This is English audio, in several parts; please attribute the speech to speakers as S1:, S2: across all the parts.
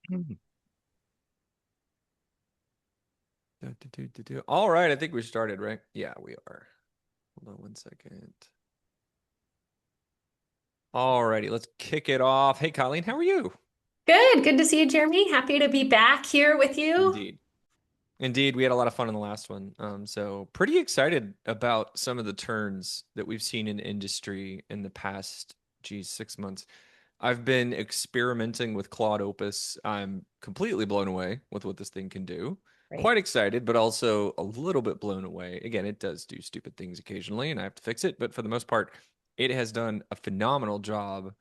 S1: Mhm. All right, I think we started, right? Yeah, we are. Hold on one second. All righty, let's kick it off. Hey, Colleen, how are you?
S2: Good. Good to see you, Jeremy. Happy to be back here with you.
S1: Indeed. Indeed, we had a lot of fun in the last one. So pretty excited about some of the turns that we've seen in industry in the past, geez, 6 months. I've been experimenting with Claude Opus. I'm completely blown away with what this thing can do.
S2: Right.
S1: Quite excited, but also a little bit blown away. Again, it does do stupid things occasionally, and I have to fix it. But for the most part, it has done a phenomenal job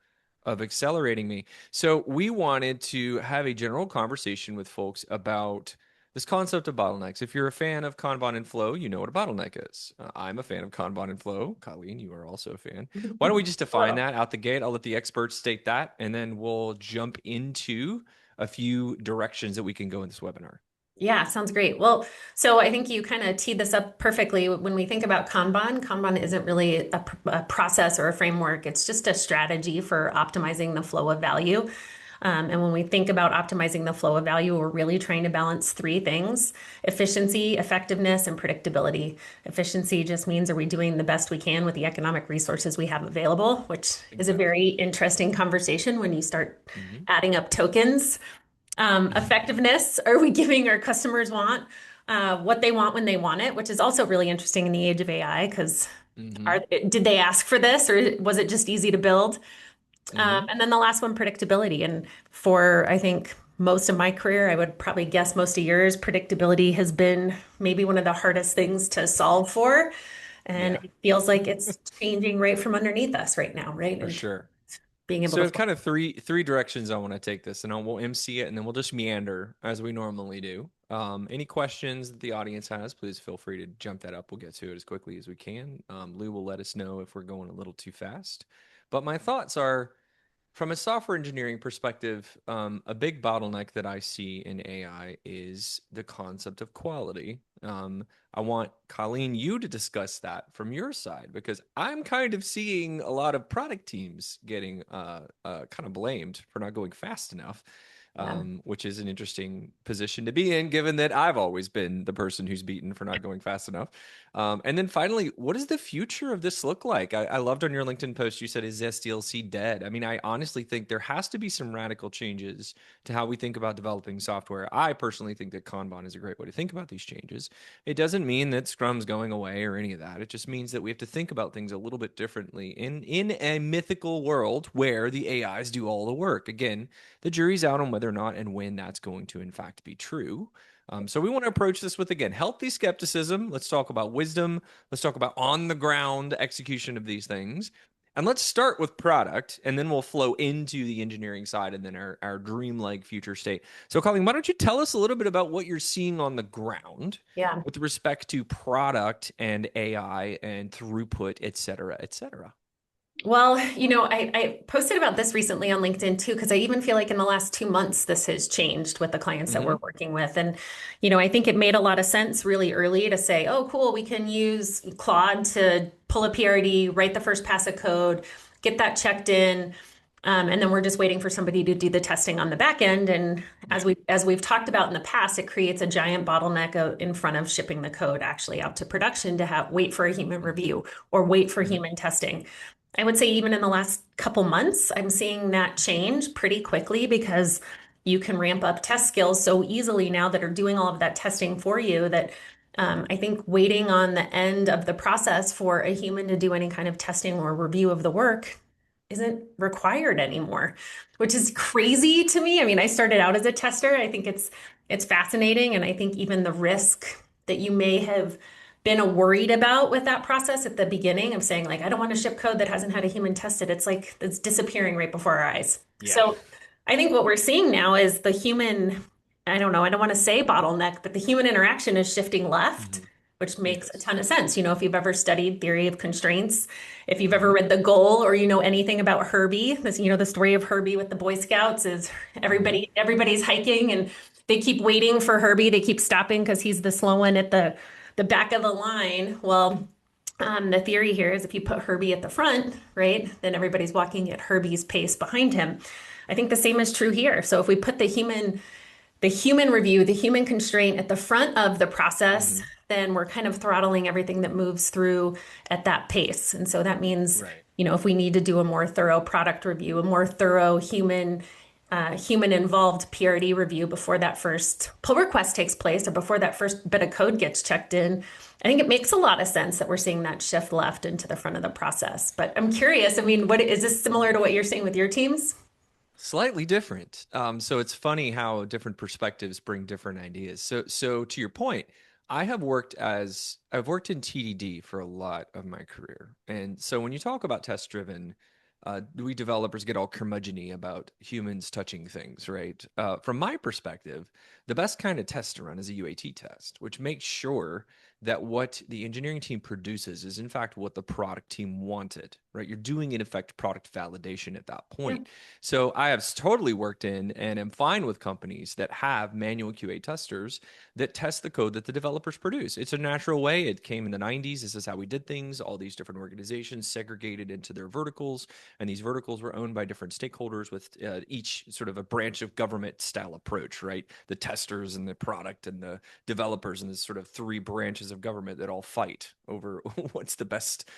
S1: of accelerating me. So we wanted to have a general conversation with folks about this concept of bottlenecks. If you're a fan of Kanban and Flow, you know what a bottleneck is. I'm a fan of Kanban and Flow. Colleen, you are also a fan. Why don't we just define
S2: Hello.
S1: that out the gate? I'll let the experts state that, and then we'll jump into a few directions that we can go in this webinar.
S2: Yeah, sounds great. Well, so I think you kind of teed this up perfectly. When we think about Kanban, Kanban isn't really a process or a framework. It's just a strategy for optimizing the flow of value. And when we think about optimizing the flow of value, we're really trying to balance three things: efficiency, effectiveness, and predictability. Efficiency just means, are we doing the best we can with the economic resources we have available, which is a
S1: Exactly.
S2: very interesting conversation when you start
S1: Hmm.
S2: adding up tokens. Effectiveness, are we giving our customers what they want when they want it, which is also really interesting in the age of AI because
S1: Hmm.
S2: did they ask for this or was it just easy to build?
S1: Hmm.
S2: And then the last one, predictability. And for, I think, most of my career, I would probably guess most of yours, predictability has been maybe one of the hardest things to solve for. And
S1: Yeah,
S2: it feels like it's changing right from underneath us right now, right?
S1: for
S2: And
S1: sure.
S2: being able
S1: So
S2: to,
S1: kind of three directions I want to take this, and we'll MC it, and then we'll just meander as we normally do. Any questions that the audience has, please feel free to jump that up. We'll get to it as quickly as we can. Lou will let us know if we're going a little too fast. But my thoughts are, from a software engineering perspective, a big bottleneck that I see in AI is the concept of quality. I want Colleen, you to discuss that from your side because I'm kind of seeing a lot of product teams getting kind of blamed for not going fast enough,
S2: yeah.
S1: which is an interesting position to be in, given that I've always been the person who's beaten for not going fast enough. And then finally, what does the future of this look like? I loved on your LinkedIn post, you said, is SDLC dead? I mean, I honestly think there has to be some radical changes to how we think about developing software. I personally think that Kanban is a great way to think about these changes. It doesn't mean that Scrum's going away or any of that. It just means that we have to think about things a little bit differently in a mythical world where the AIs do all the work. Again, the jury's out on whether or not and when that's going to, in fact, be true. So we want to approach this with, again, healthy skepticism. Let's talk about wisdom. Let's talk about on the ground execution of these things. And let's start with product, and then we'll flow into the engineering side and then our dreamlike future state. So, Colleen, why don't you tell us a little bit about what you're seeing on the ground
S2: Yeah.
S1: with respect to product and AI and throughput, et cetera, et cetera?
S2: Well, I posted about this recently on LinkedIn too, because I even feel like in the last 2 months, this has changed with the clients that we're
S1: Hmm.
S2: working with. And, I think it made a lot of sense really early to say, oh, cool, we can use Claude to pull a PRD, write the first pass of code, get that checked in. And then we're just waiting for somebody to do the testing on the back end. And
S1: Yeah.
S2: as we've talked about in the past, it creates a giant bottleneck in front of shipping the code actually out to production to have wait for a human review or wait for
S1: Hmm.
S2: human testing. I would say even in the last couple months, I'm seeing that change pretty quickly because you can ramp up test skills so easily now that are doing all of that testing for you that I think waiting on the end of the process for a human to do any kind of testing or review of the work isn't required anymore, which is crazy to me. I mean, I started out as a tester. I think it's fascinating, and I think even the risk that you may have been worried about with that process at the beginning of saying like, I don't want to ship code that hasn't had a human test it. It's like it's disappearing right before our eyes.
S1: Yeah.
S2: So I think what we're seeing now is the human, I don't know, I don't want to say bottleneck, but the human interaction is shifting left,
S1: Hmm.
S2: which makes a
S1: Yes.
S2: ton of sense. If you've ever studied theory of constraints, if you've ever
S1: Hmm.
S2: read The Goal or you know anything about Herbie, this, the story of Herbie with the Boy Scouts is
S1: Hmm.
S2: everybody's hiking and they keep waiting for Herbie. They keep stopping because he's the slow one at the back of the line. Well, The theory here is if you put Herbie at the front, right, then everybody's walking at Herbie's pace behind him. I think the same is true here. So if we put the human review, the human constraint at the front of the process,
S1: Hmm.
S2: then we're kind of throttling everything that moves through at that pace. And so that means,
S1: Right.
S2: if we need to do a more thorough product review, a more thorough human involved PRD review before that first pull request takes place or before that first bit of code gets checked in, I think it makes a lot of sense that we're seeing that shift left into the front of the process. But I'm curious, I mean, what is this similar to what you're seeing with your teams?
S1: Slightly different. So it's funny how different perspectives bring different ideas. So to your point, I've worked in TDD for a lot of my career, and so when you talk about test driven, we developers get all curmudgeony about humans touching things, right? From my perspective, the best kind of test to run is a UAT test, which makes sure that what the engineering team produces is in fact what the product team wanted, right? You're doing in effect product validation at that
S2: Yeah.
S1: point. So I have totally worked in and am fine with companies that have manual QA testers that test the code that the developers produce. It's a natural way. It came in the 90s. This is how we did things. All these different organizations segregated into their verticals, and these verticals were owned by different stakeholders with each sort of a branch of government style approach, right? The testers and the product and the developers, and this sort of three branches of government that all fight over what's the best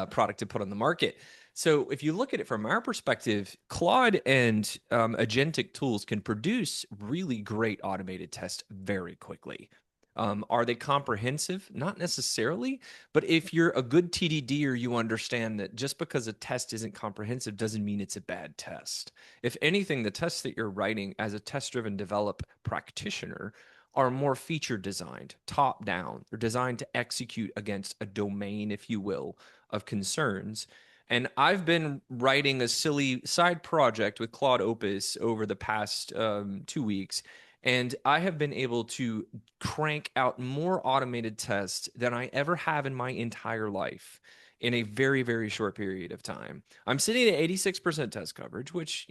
S1: product to put on the market. So if you look at it from our perspective, Claude and agentic tools can produce really great automated tests very quickly. Are they comprehensive? Not necessarily, but if you're a good TDDer, you understand that just because a test isn't comprehensive doesn't mean it's a bad test. If anything, the tests that you're writing as a test-driven develop practitioner are more feature designed, top down. They're designed to execute against a domain, if you will, of concerns. And I've been writing a silly side project with Claude Opus over the past 2 weeks. And I have been able to crank out more automated tests than I ever have in my entire life in a very, very short period of time. I'm sitting at 86% test coverage, which,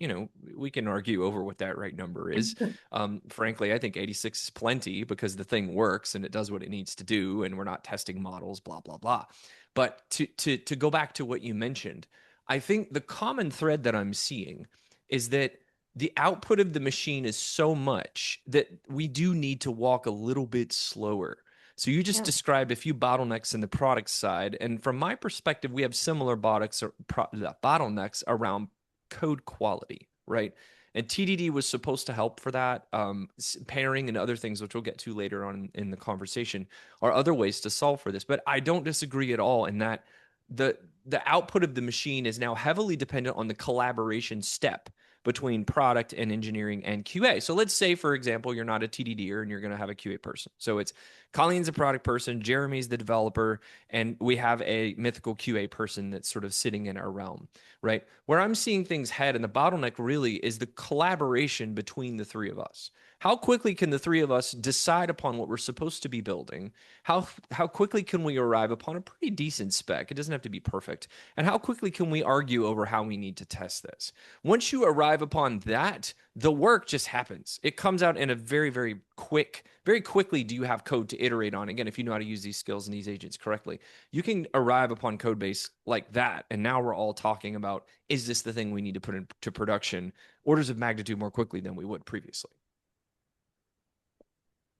S1: we can argue over what that right number is. Frankly, I think 86 is plenty because the thing works and it does what it needs to do, and we're not testing models, blah, blah, blah. But to go back to what you mentioned, I think the common thread that I'm seeing is that the output of the machine is so much that we do need to walk a little bit slower. So you just
S2: Yeah.
S1: described a few bottlenecks in the product side, and from my perspective, we have similar bottlenecks around code quality, right? And TDD was supposed to help for that. Pairing and other things, which we'll get to later on in the conversation, are other ways to solve for this. But I don't disagree at all in that the the output of the machine is now heavily dependent on the collaboration step between product and engineering and QA. So let's say, for example, you're not a TDDer and you're going to have a QA person. So it's Colleen's a product person, Jeremy's the developer, and we have a mythical QA person that's sort of sitting in our realm, right? Where I'm seeing things head and the bottleneck really is the collaboration between the three of us. How quickly can the three of us decide upon what we're supposed to be building? How quickly can we arrive upon a pretty decent spec? It doesn't have to be perfect. And how quickly can we argue over how we need to test this? Once you arrive upon that, the work just happens. It comes out in a very, very quickly. Do you have code to iterate on? Again, if you know how to use these skills and these agents correctly, you can arrive upon code base like that. And now we're all talking about, is this the thing we need to put into production orders of magnitude more quickly than we would previously?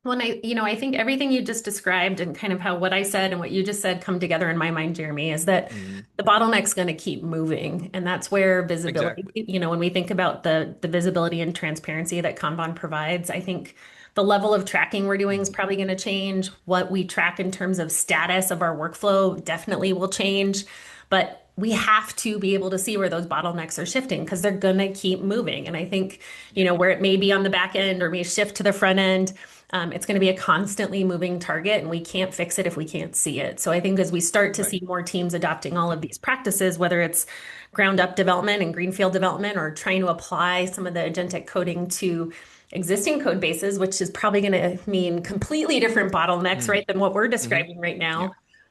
S2: Well, and I think everything you just described and kind of how what I said and what you just said come together in my mind, Jeremy, is that
S1: Mm,
S2: the bottleneck's going to keep moving. And that's where visibility,
S1: exactly.
S2: when we think about the visibility and transparency that Kanban provides, I think the level of tracking we're doing is
S1: Mm,
S2: probably going to change. What we track in terms of status of our workflow definitely will change. But we have to be able to see where those bottlenecks are shifting because they're going to keep moving. And I think,
S1: yeah.
S2: where it may be on the back end or may shift to the front end, it's going to be a constantly moving target, and we can't fix it if we can't see it. So I think as we start to
S1: Right.
S2: see more teams adopting all of these practices, whether it's ground up development and greenfield development or trying to apply some of the agentic coding to existing code bases, which is probably going to mean completely different bottlenecks,
S1: Mm,
S2: right, than what we're
S1: hmm.
S2: describing right
S1: Yeah.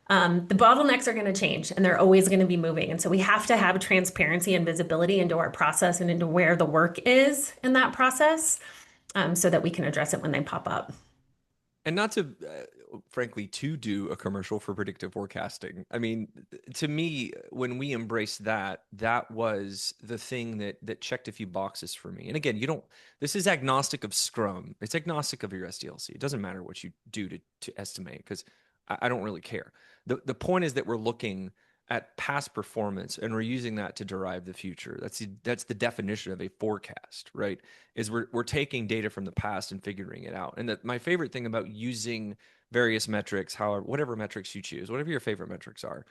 S2: now. The bottlenecks are going to change and they're always going to be moving. And so we have to have transparency and visibility into our process and into where the work is in that process so that we can address it when they pop up.
S1: And not to frankly, to do a commercial for predictive forecasting. I mean, to me, when we embraced that, that was the thing that checked a few boxes for me. And again, you don't. This is agnostic of Scrum. It's agnostic of your SDLC. It doesn't matter what you do to estimate because I don't really care. The point is that we're looking at past performance and we're using that to derive the future. That's the definition of a forecast, right? Is we're taking data from the past and figuring it out. And that my favorite thing about using various metrics, however, whatever metrics you choose, whatever your favorite metrics are,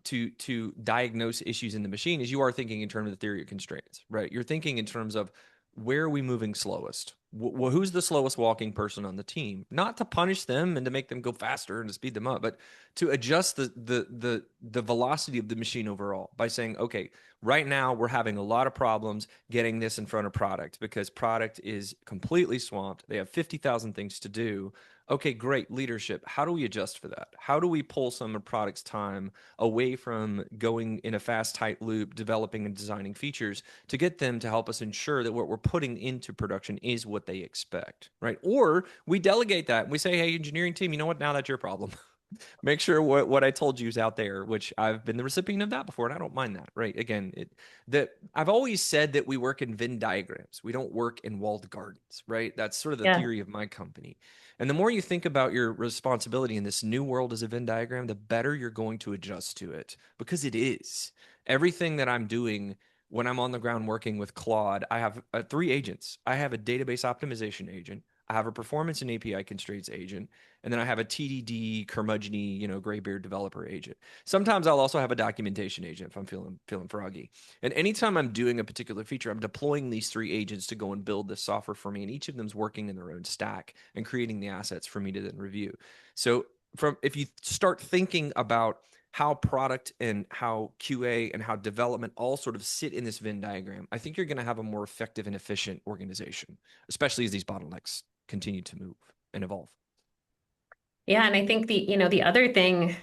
S1: to diagnose issues in the machine is you are thinking in terms of the theory of constraints, right? You're thinking in terms of where are we moving slowest? Who's the slowest walking person on the team? Not to punish them and to make them go faster and to speed them up, but to adjust the velocity of the machine overall by saying, okay, right now we're having a lot of problems getting this in front of product because product is completely swamped. They have 50,000 things to do. Okay, great leadership. How do we adjust for that? How do we pull some of product's time away from going in a fast, tight loop, developing and designing features to get them to help us ensure that what we're putting into production is what they expect, right? Or we delegate that and we say, hey, engineering team, you know what? Now that's your problem. Make sure what I told you is out there, which I've been the recipient of that before, and I don't mind that, right? Again, that I've always said that we work in Venn diagrams. We don't work in walled gardens, right? That's sort of the
S2: Yeah.
S1: theory of my company. And the more you think about your responsibility in this new world as a Venn diagram, the better you're going to adjust to it because it is. Everything that I'm doing when I'm on the ground working with Claude, I have three agents. I have a database optimization agent. I have a performance and API constraints agent, and then I have a TDD curmudgeony, graybeard developer agent. Sometimes I'll also have a documentation agent if I'm feeling froggy. And anytime I'm doing a particular feature, I'm deploying these three agents to go and build this software for me, and each of them's working in their own stack and creating the assets for me to then review. So if you start thinking about how product and how QA and how development all sort of sit in this Venn diagram, I think you're going to have a more effective and efficient organization, especially as these bottlenecks continue to move and evolve.
S2: Yeah, and I think the other thing,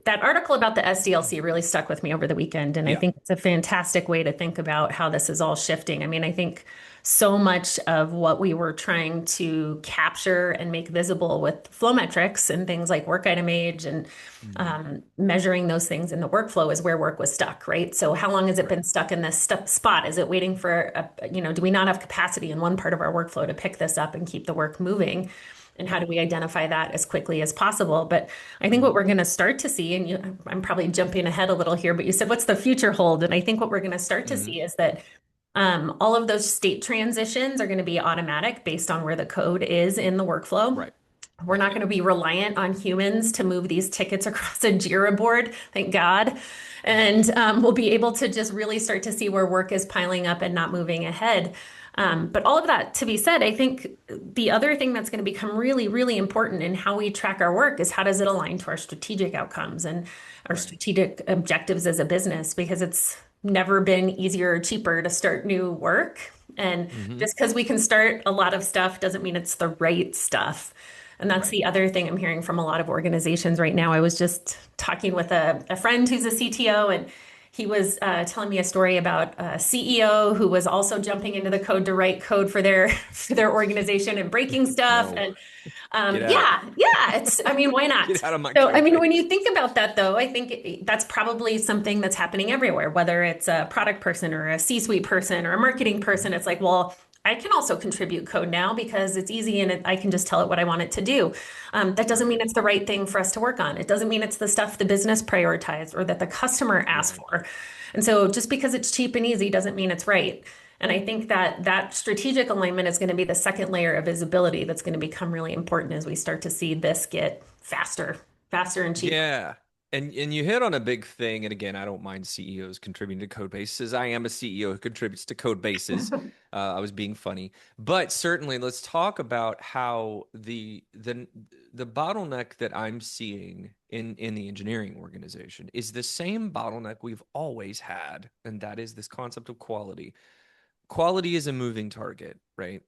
S2: that article about the SDLC really stuck with me over the weekend, and I
S1: Yeah.
S2: think it's a fantastic way to think about how this is all shifting. I mean, I think so much of what we were trying to capture and make visible with flow metrics and things like work item age and
S1: Mm-hmm.
S2: measuring those things in the workflow is where work was stuck, right? So how long has it
S1: Right.
S2: been stuck in this spot? Is it waiting for, do we not have capacity in one part of our workflow to pick this up and keep the work moving? And how do we identify that as quickly as possible? But I think what
S1: Mm-hmm.
S2: we're going to start to see, and I'm probably jumping ahead a little here, but you said, what's the future hold? And I think what we're going to start to
S1: Mm-hmm.
S2: see is that all of those state transitions are going to be automatic based on where the code is in the workflow.
S1: Right.
S2: We're not going to be reliant on humans to move these tickets across a Jira board, thank God. And we'll be able to just really start to see where work is piling up and not moving ahead. But all of that to be said, I think the other thing that's going to become really, really important in how we track our work is how does it align to our strategic outcomes and our
S1: Right.
S2: strategic objectives as a business, because it's never been easier or cheaper to start new work. And
S1: Mm-hmm.
S2: just because we can start a lot of stuff doesn't mean it's the right stuff. And that's
S1: Right.
S2: the other thing I'm hearing from a lot of organizations right now. I was just talking with a friend who's a CTO, and he was telling me a story about a CEO who was also jumping into the code to write code for their for their organization and breaking stuff.
S1: No.
S2: And
S1: Get out.
S2: yeah, I mean, why not?
S1: Get out of my
S2: So, I
S1: code
S2: mean, when
S1: base.
S2: you think about that, though, I think that's probably something that's happening everywhere, whether it's a product person or a C-suite person or a marketing person.
S1: Mhm.
S2: It's like, well, I can also contribute code now because it's easy and I can just tell it what I want it to do. That doesn't
S1: Right.
S2: mean it's the right thing for us to work on. It doesn't mean it's the stuff the business prioritized or that the customer asked
S1: Right.
S2: for. And so just because it's cheap and easy doesn't mean it's right. And I think that that strategic alignment is going to be the second layer of visibility that's going to become really important as we start to see this get faster, faster and cheaper.
S1: Yeah. And you hit on a big thing. And again, I don't mind CEOs contributing to code bases. I am a CEO who contributes to code bases. I was being funny. But certainly let's talk about how the bottleneck that I'm seeing in the engineering organization is the same bottleneck we've always had, and that is this concept of quality. Quality is a moving target, right?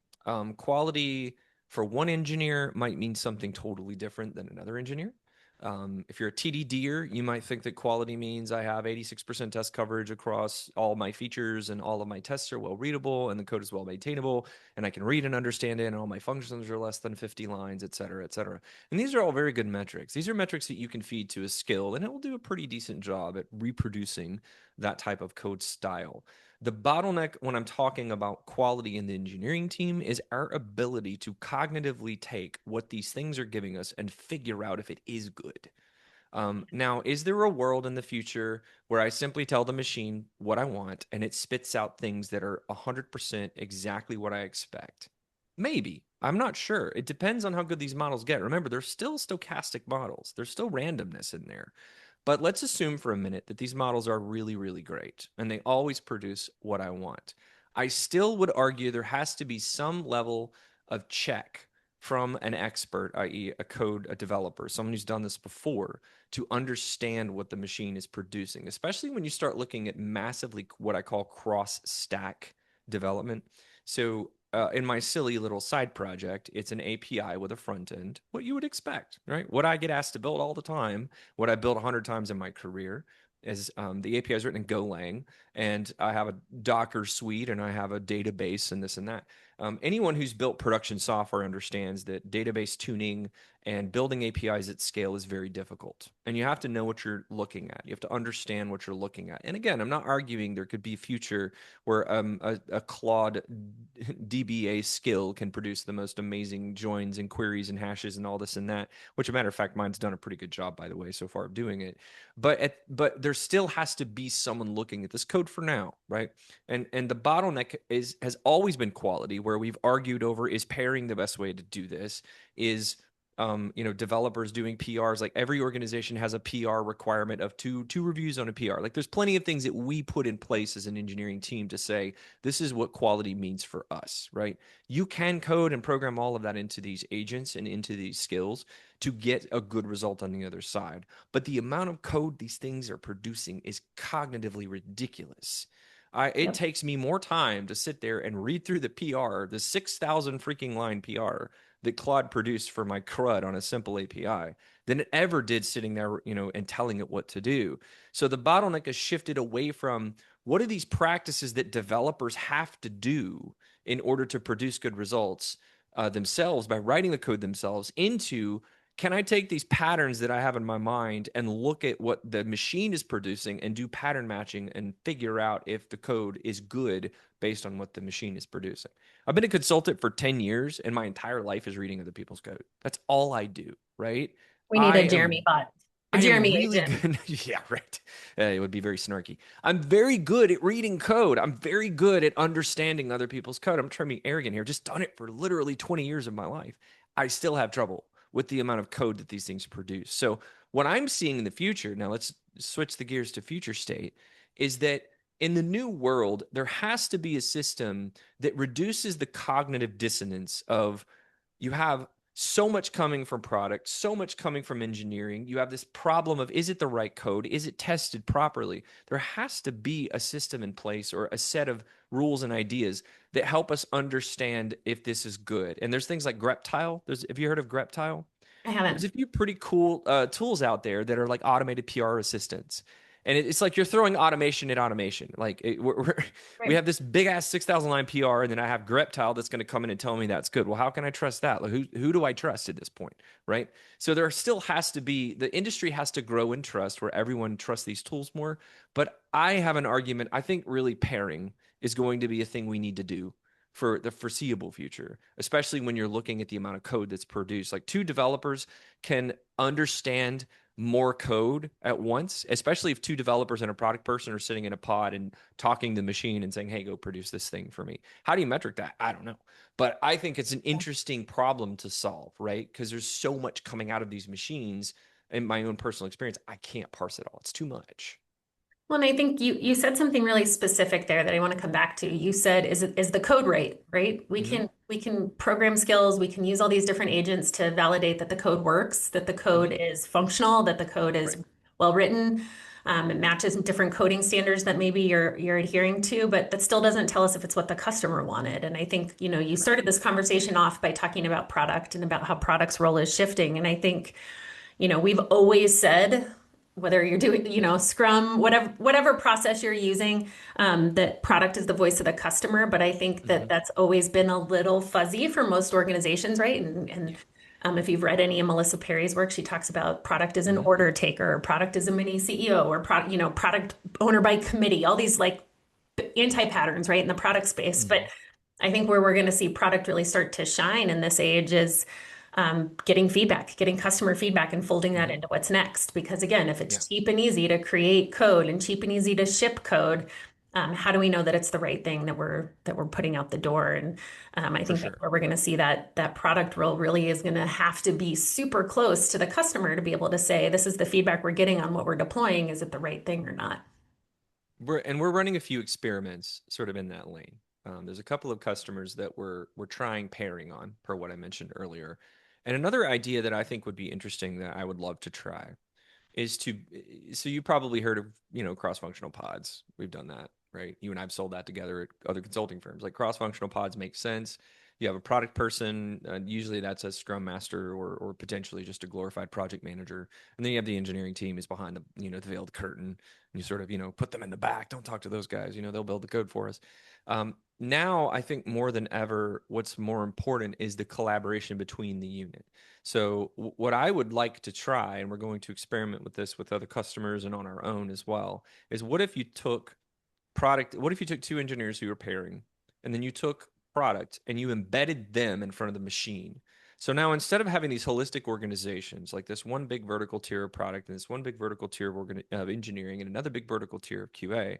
S1: Quality for one engineer might mean something totally different than another engineer. If you're a TDDer, you might think that quality means I have 86% test coverage across all my features and all of my tests are well readable and the code is well maintainable and I can read and understand it and all my functions are less than 50 lines, et cetera, et cetera. And these are all very good metrics. These are metrics that you can feed to a skill and it will do a pretty decent job at reproducing that type of code style. The bottleneck when I'm talking about quality in the engineering team is our ability to cognitively take what these things are giving us and figure out if it is good. Now, is there a world in the future where I simply tell the machine what I want and it spits out things that are 100% exactly what I expect? Maybe. I'm not sure. It depends on how good these models get. Remember, they're still stochastic models, there's still randomness in there. But let's assume for a minute that these models are really, really great and they always produce what I want. I still would argue there has to be some level of check from an expert, i.e., a developer, someone who's done this before, to understand what the machine is producing, especially when you start looking at massively what I call cross stack development. So, in my silly little side project, it's an API with a front end, what you would expect, right? What I get asked to build all the time, what I built 100 times in my career, is the API is written in Golang, and I have a Docker suite, and I have a database, and this and that. Anyone who's built production software understands that database tuning and building APIs at scale is very difficult. And you have to know what you're looking at. You have to understand what you're looking at. And again, I'm not arguing there could be a future where a Claude DBA skill can produce the most amazing joins and queries and hashes and all this and that, which, a matter of fact, mine's done a pretty good job, by the way, so far of doing it. But there still has to be someone looking at this code for now, right? And the bottleneck has always been quality, where we've argued over is pairing the best way to do this, is developers doing PRs. Like every organization has a PR requirement of two reviews on a PR. Like there's plenty of things that we put in place as an engineering team to say this is what quality means for us, right? You can code and program all of that into these agents and into these skills to get a good result on the other side. But the amount of code these things are producing is cognitively ridiculous. It
S2: Yep.
S1: takes me more time to sit there and read through the PR, the 6,000 freaking line PR that Claude produced for my CRUD on a simple API than it ever did sitting there, and telling it what to do. So the bottleneck has shifted away from what are these practices that developers have to do in order to produce good results themselves by writing the code themselves into can I take these patterns that I have in my mind and look at what the machine is producing and do pattern matching and figure out if the code is good based on what the machine is producing? I've been a consultant for 10 years and my entire life is reading other people's code. That's all I do, right?
S2: We need
S1: I
S2: a Jeremy
S1: am
S2: bot, a
S1: I am
S2: Jeremy
S1: really
S2: agent.
S1: good. Yeah, right. It would be very snarky. I'm very good at reading code. I'm very good at understanding other people's code. I'm trying to be arrogant here. Just done it for literally 20 years of my life. I still have trouble with the amount of code that these things produce. So, what I'm seeing in the future, now let's switch the gears to future state, is that in the new world, there has to be a system that reduces the cognitive dissonance of you have so much coming from product, so much coming from engineering. You have this problem of is it the right code? Is it tested properly? There has to be a system in place or a set of rules and ideas that help us understand if this is good. And there's things like greptile. Have you heard of greptile?
S2: I
S1: There's
S2: haven't.
S1: a few pretty cool tools out there that are like automated PR assistants. And it's like you're throwing automation at automation. Like we
S2: Right.
S1: have this big ass 6,000 line PR, and then I have Greptile that's going to come in and tell me that's good. Well, how can I trust that? Like, who do I trust at this point? Right. So there still has to be the industry has to grow in trust where everyone trusts these tools more. But I have an argument. I think really pairing is going to be a thing we need to do for the foreseeable future, especially when you're looking at the amount of code that's produced. Like two developers can understand more code at once, especially if two developers and a product person are sitting in a pod and talking to the machine and saying, hey, go produce this thing for me. How do you metric that? I don't know. But I think it's an interesting problem to solve, right? Because there's so much coming out of these machines. In my own personal experience, I can't parse it all. It's too much.
S2: Well, and I think you said something really specific there that I want to come back to. You said is the code right? We
S1: Mm-hmm.
S2: can program skills, we can use all these different agents to validate that the code works, that the code
S1: Mm-hmm.
S2: is functional, that the code is
S1: Right.
S2: well written, it matches different coding standards that maybe you're adhering to, but that still doesn't tell us if it's what the customer wanted. And I think, you started this conversation off by talking about product and about how product's role is shifting. And I think we've always said, whether you're doing, Scrum, whatever process you're using, that product is the voice of the customer. But I think that
S1: Hmm.
S2: that's always been a little fuzzy for most organizations, right? And if you've read any of Melissa Perry's work, she talks about product as an
S1: Hmm.
S2: order taker, or product as a mini CEO, or product owner by committee, all these like anti-patterns, right, in the product space. But
S1: Hmm.
S2: I think where we're going to see product really start to shine in this age is getting feedback, getting customer feedback, and folding that
S1: Hmm.
S2: into what's next. Because again, if
S1: Yeah,
S2: it's cheap and easy to create code and cheap and easy to ship code, how do we know that it's the right thing that we're putting out the door? And I
S1: for
S2: think that's
S1: sure.
S2: where we're going to see that product role really is going to have to be super close to the customer to be able to say, this is the feedback we're getting on what we're deploying. Is it the right thing or not?
S1: We're running a few experiments sort of in that lane. There's a couple of customers that we're trying pairing on, per what I mentioned earlier. And another idea that I think would be interesting that I would love to try is to, so you probably heard of, cross-functional pods. We've done that, right? You and I've sold that together at other consulting firms. Like cross-functional pods make sense. You have a product person, usually that's a scrum master or potentially just a glorified project manager. And then you have the engineering team is behind the veiled curtain. And you sort of, put them in the back. Don't talk to those guys. They'll build the code for us. Now, I think more than ever, what's more important is the collaboration between the unit. So what I would like to try, and we're going to experiment with this with other customers and on our own as well, is what if you took two engineers who were pairing, and then you took product and you embedded them in front of the machine. So now instead of having these holistic organizations like this one big vertical tier of product and this one big vertical tier of engineering and another big vertical tier of QA,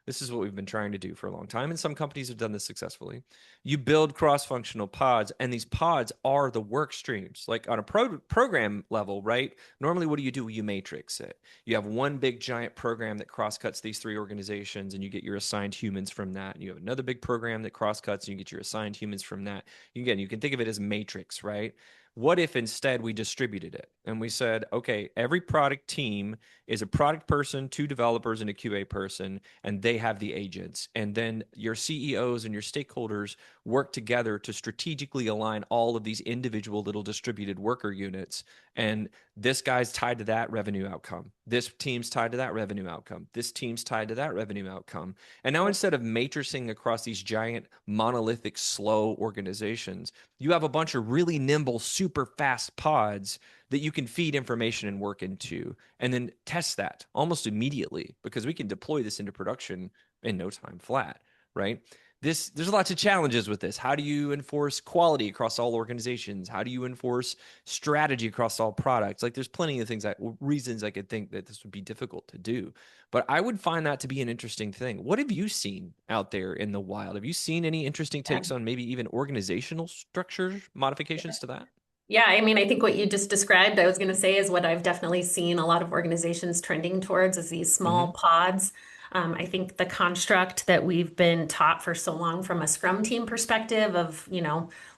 S1: this is what we've been trying to do for a long time, and some companies have done this successfully. You build cross-functional pods, and these pods are the work streams. Like on a program level, right? Normally, what do? You matrix it. You have one big giant program that cross-cuts these three organizations, and you get your assigned humans from that. And you have another big program that cross-cuts, and you get your assigned humans from that. Again, you can think of it as matrix, right? What if instead we distributed it and we said, okay, every product team is a product person, two developers, and a QA person, and they have the agents. And then your CEOs and your stakeholders work together to strategically align all of these individual little distributed worker units. And this guy's tied to that revenue outcome. This team's tied to that revenue outcome. This team's tied to that revenue outcome. And now instead of matrixing across these giant, monolithic, slow organizations, you have a bunch of really nimble, super fast pods that you can feed information and work into and then test that almost immediately because we can deploy this into production in no time flat, right? There's lots of challenges with this. How do you enforce quality across all organizations? How do you enforce strategy across all products? Like there's plenty of reasons I could think that this would be difficult to do. But I would find that to be an interesting thing. What have you seen out there in the wild? Have you seen any interesting
S2: Yeah.
S1: takes on maybe even organizational structure modifications to that?
S2: Yeah, I mean, I think what you just described, I was going to say, is what I've definitely seen a lot of organizations trending towards is these small
S1: Hmm.
S2: pods. I think the construct that we've been taught for so long from a Scrum team perspective of,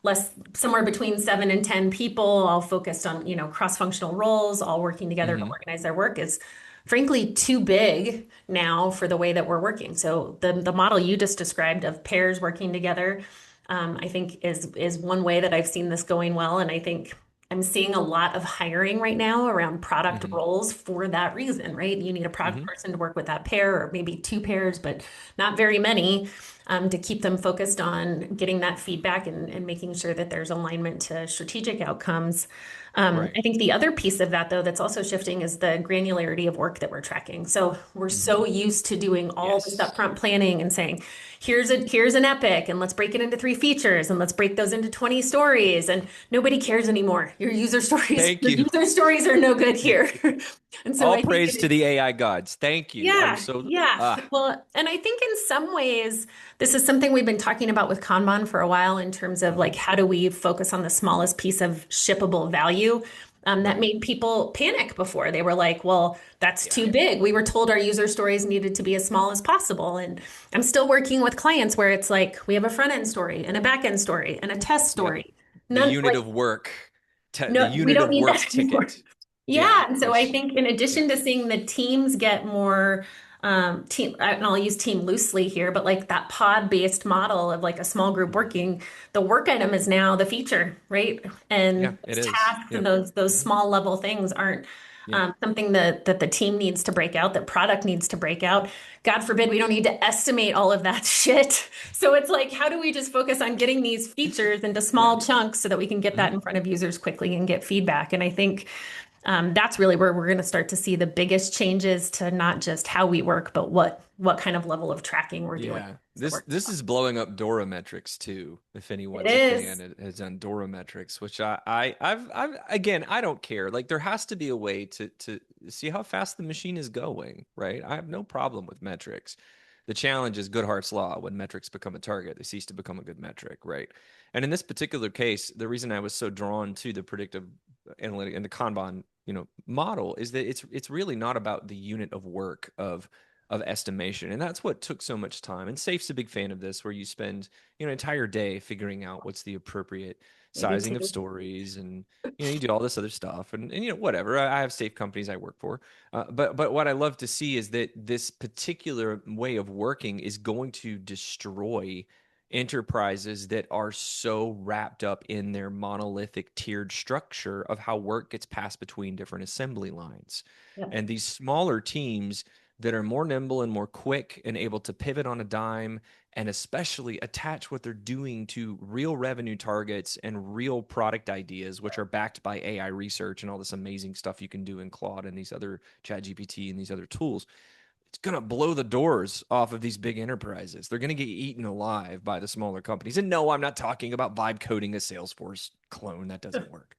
S2: less somewhere between 7 and 10 people, all focused on, cross-functional roles, all working together to
S1: Hmm.
S2: organize their work is frankly too big now for the way that we're working. So the model you just described of pairs working together I think is one way that I've seen this going well. And I think I'm seeing a lot of hiring right now around product
S1: Hmm.
S2: roles for that reason, right? You need a product
S1: Hmm.
S2: person to work with that pair or maybe two pairs, but not very many to keep them focused on getting that feedback and making sure that there's alignment to strategic outcomes.
S1: Right.
S2: I think the other piece of that, though, that's also shifting is the granularity of work that we're tracking. So we're
S1: Hmm.
S2: so used to doing all this
S1: Yes.
S2: upfront planning and saying, here's an epic, and let's break it into 3 features, and let's break those into 20 stories. And nobody cares anymore.
S1: Thank
S2: Your
S1: you.
S2: user stories are no good here. And so
S1: All
S2: I think
S1: praise to the AI gods. Thank you. I'm
S2: yeah,
S1: so
S2: yeah.
S1: ah.
S2: Well, and I think in some ways, this is something we've been talking about with Kanban for a while in terms of
S1: Hmm.
S2: like, how do we focus on the smallest piece of shippable value? That
S1: Right.
S2: made people panic before. They were like, well, that's
S1: Yeah.
S2: too big. We were told our user stories needed to be as small as possible. And I'm still working with clients where it's like, we have a front end story and a back end story and a test
S1: Yep.
S2: story.
S1: The
S2: None,
S1: unit
S2: like,
S1: of work, the
S2: no, we
S1: unit
S2: don't
S1: of
S2: need
S1: work
S2: that anymore.
S1: ticket.
S2: Yeah,
S1: Yeah,
S2: and so I
S1: it's
S2: think in addition to
S1: yes.
S2: seeing the teams get more team, and I'll use team loosely here, but like that pod-based model of like a small group
S1: Mhm.
S2: working, the work item is now the feature, right?
S1: Yeah,
S2: And
S1: it
S2: those
S1: is.
S2: tasks and
S1: Yep.
S2: those
S1: Mhm.
S2: small level things aren't
S1: Yeah.
S2: something that the team needs to break out, that product needs to break out. God forbid we don't need to estimate all of that shit. So it's like, how do we just focus on getting these features into
S1: Yeah.
S2: small chunks so that we can get that
S1: Mhm.
S2: in front of users quickly and get feedback? And I think that's really where we're going to start to see the biggest changes to not just how we work, but what kind of level of tracking we're doing.
S1: Yeah,
S2: So
S1: this is blowing up Dora metrics too. If
S2: it
S1: anyone's a fan,
S2: is.
S1: it has done Dora metrics, which I've again, I don't care. Like there has to be a way to see how fast the machine is going, right? I have no problem with metrics. The challenge is Goodhart's law. When metrics become a target, they cease to become a good metric, right? And in this particular case, the reason I was so drawn to the predictive analytic and the Kanban, model is that it's really not about the unit of work of estimation. And that's what took so much time. And Safe's a big fan of this, where you spend, an entire day figuring out what's the appropriate
S2: I do
S1: sizing of
S2: too.
S1: stories and you do all this other stuff and whatever. I have Safe companies I work for. But what I love to see is that this particular way of working is going to destroy enterprises that are so wrapped up in their monolithic tiered structure of how work gets passed between different assembly lines.
S2: Yep.
S1: And these smaller teams that are more nimble and more quick and able to pivot on a dime and especially attach what they're doing to real revenue targets and real product ideas, which are backed by AI research and all this amazing stuff you can do in Claude and these other ChatGPT and these other tools. It's going to blow the doors off of these big enterprises. They're going to get eaten alive by the smaller companies. And no, I'm not talking about vibe coding a Salesforce clone. That doesn't work.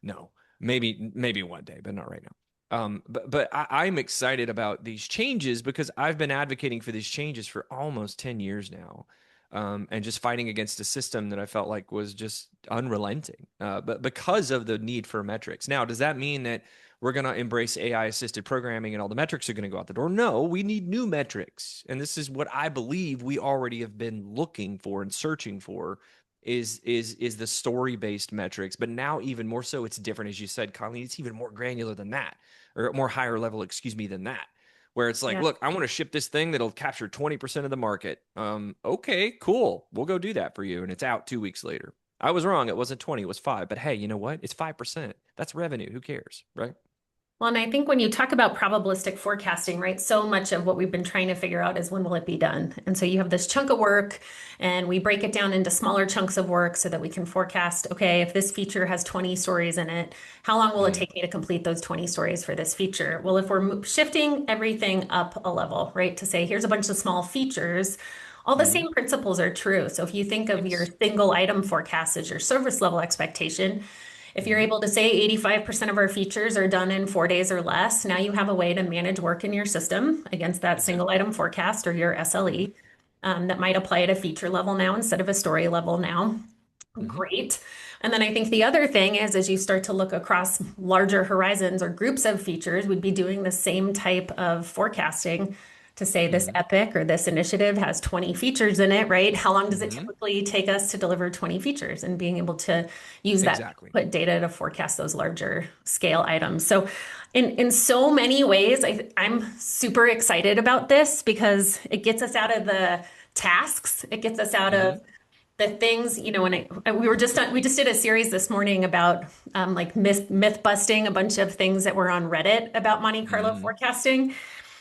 S1: No, maybe one day, but not right now. I'm excited about these changes because I've been advocating for these changes for almost 10 years now, and just fighting against a system that I felt like was just unrelenting. But because of the need for metrics. Now, does that mean that we're going to embrace AI assisted programming and all the metrics are going to go out the door? No, we need new metrics, and this is what I believe we already have been looking for and searching for is the story based metrics, but now even more so it's different, as you said, Colleen. It's even more granular than that, or more higher level, excuse me, than that, where it's like,
S2: Yeah.
S1: look, I want to ship this thing that'll capture 20% of the market. Okay, cool, we'll go do that for you, and it's out 2 weeks later. I was wrong, it wasn't 20, it was 5, but hey, you know what, it's 5%. That's revenue, who cares, right?
S2: Well, and I think when you talk about probabilistic forecasting, right, so much of what we've been trying to figure out is when will it be done? And so you have this chunk of work, and we break it down into smaller chunks of work so that we can forecast, okay, if this feature has 20 stories in it, how long will it
S1: Mm,
S2: take me to complete those 20 stories for this feature? Well, if we're shifting everything up a level, right, to say, here's a bunch of small features, all the
S1: mm-hmm.
S2: same principles are true. So if you think of your
S1: Yes.
S2: single item forecast as your service level expectation, if you're
S1: Mm-hmm.
S2: able to say 85% of our features are done in 4 days or less, now you have a way to manage work in your system against that single
S1: Exactly.
S2: item forecast or your
S1: Mm-hmm.
S2: SLE, that might apply at a feature level now instead of a story level now.
S1: Mm-hmm.
S2: Great. And then I think the other thing is, as you start to look across larger horizons or groups of features, we'd be doing the same type of forecasting to say this
S1: Mm-hmm.
S2: epic or this initiative has 20 features in it, right? How long does it
S1: Mm-hmm.
S2: typically take us to deliver 20 features and being able to use that
S1: Exactly.
S2: put data to forecast those larger scale items. So in so many ways, I'm super excited about this because it gets us out of the tasks. It gets us out
S1: Mm-hmm.
S2: of the things, we just did a series this morning about like myth busting a bunch of things that were on Reddit about Monte Carlo
S1: Mm-hmm.
S2: forecasting.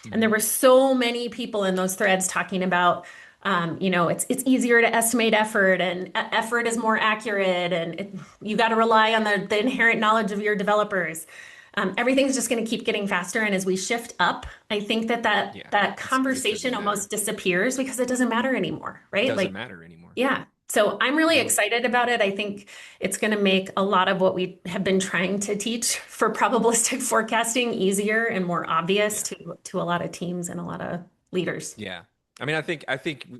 S2: And there
S1: Mm-hmm.
S2: were so many people in those threads talking about, it's easier to estimate effort and effort is more accurate and you got to rely on the inherent knowledge of your developers. Everything's just going to keep getting faster. And as we shift up, I think
S1: Yeah,
S2: that
S1: it doesn't
S2: conversation
S1: matter.
S2: almost disappears because it doesn't matter anymore, right?
S1: Doesn't
S2: Like,
S1: matter anymore.
S2: yeah. So I'm really
S1: No.
S2: excited about it. I think it's going to make a lot of what we have been trying to teach for probabilistic forecasting easier and more obvious
S1: Yeah.
S2: to a lot of teams and a lot of leaders.
S1: Yeah. I mean, I think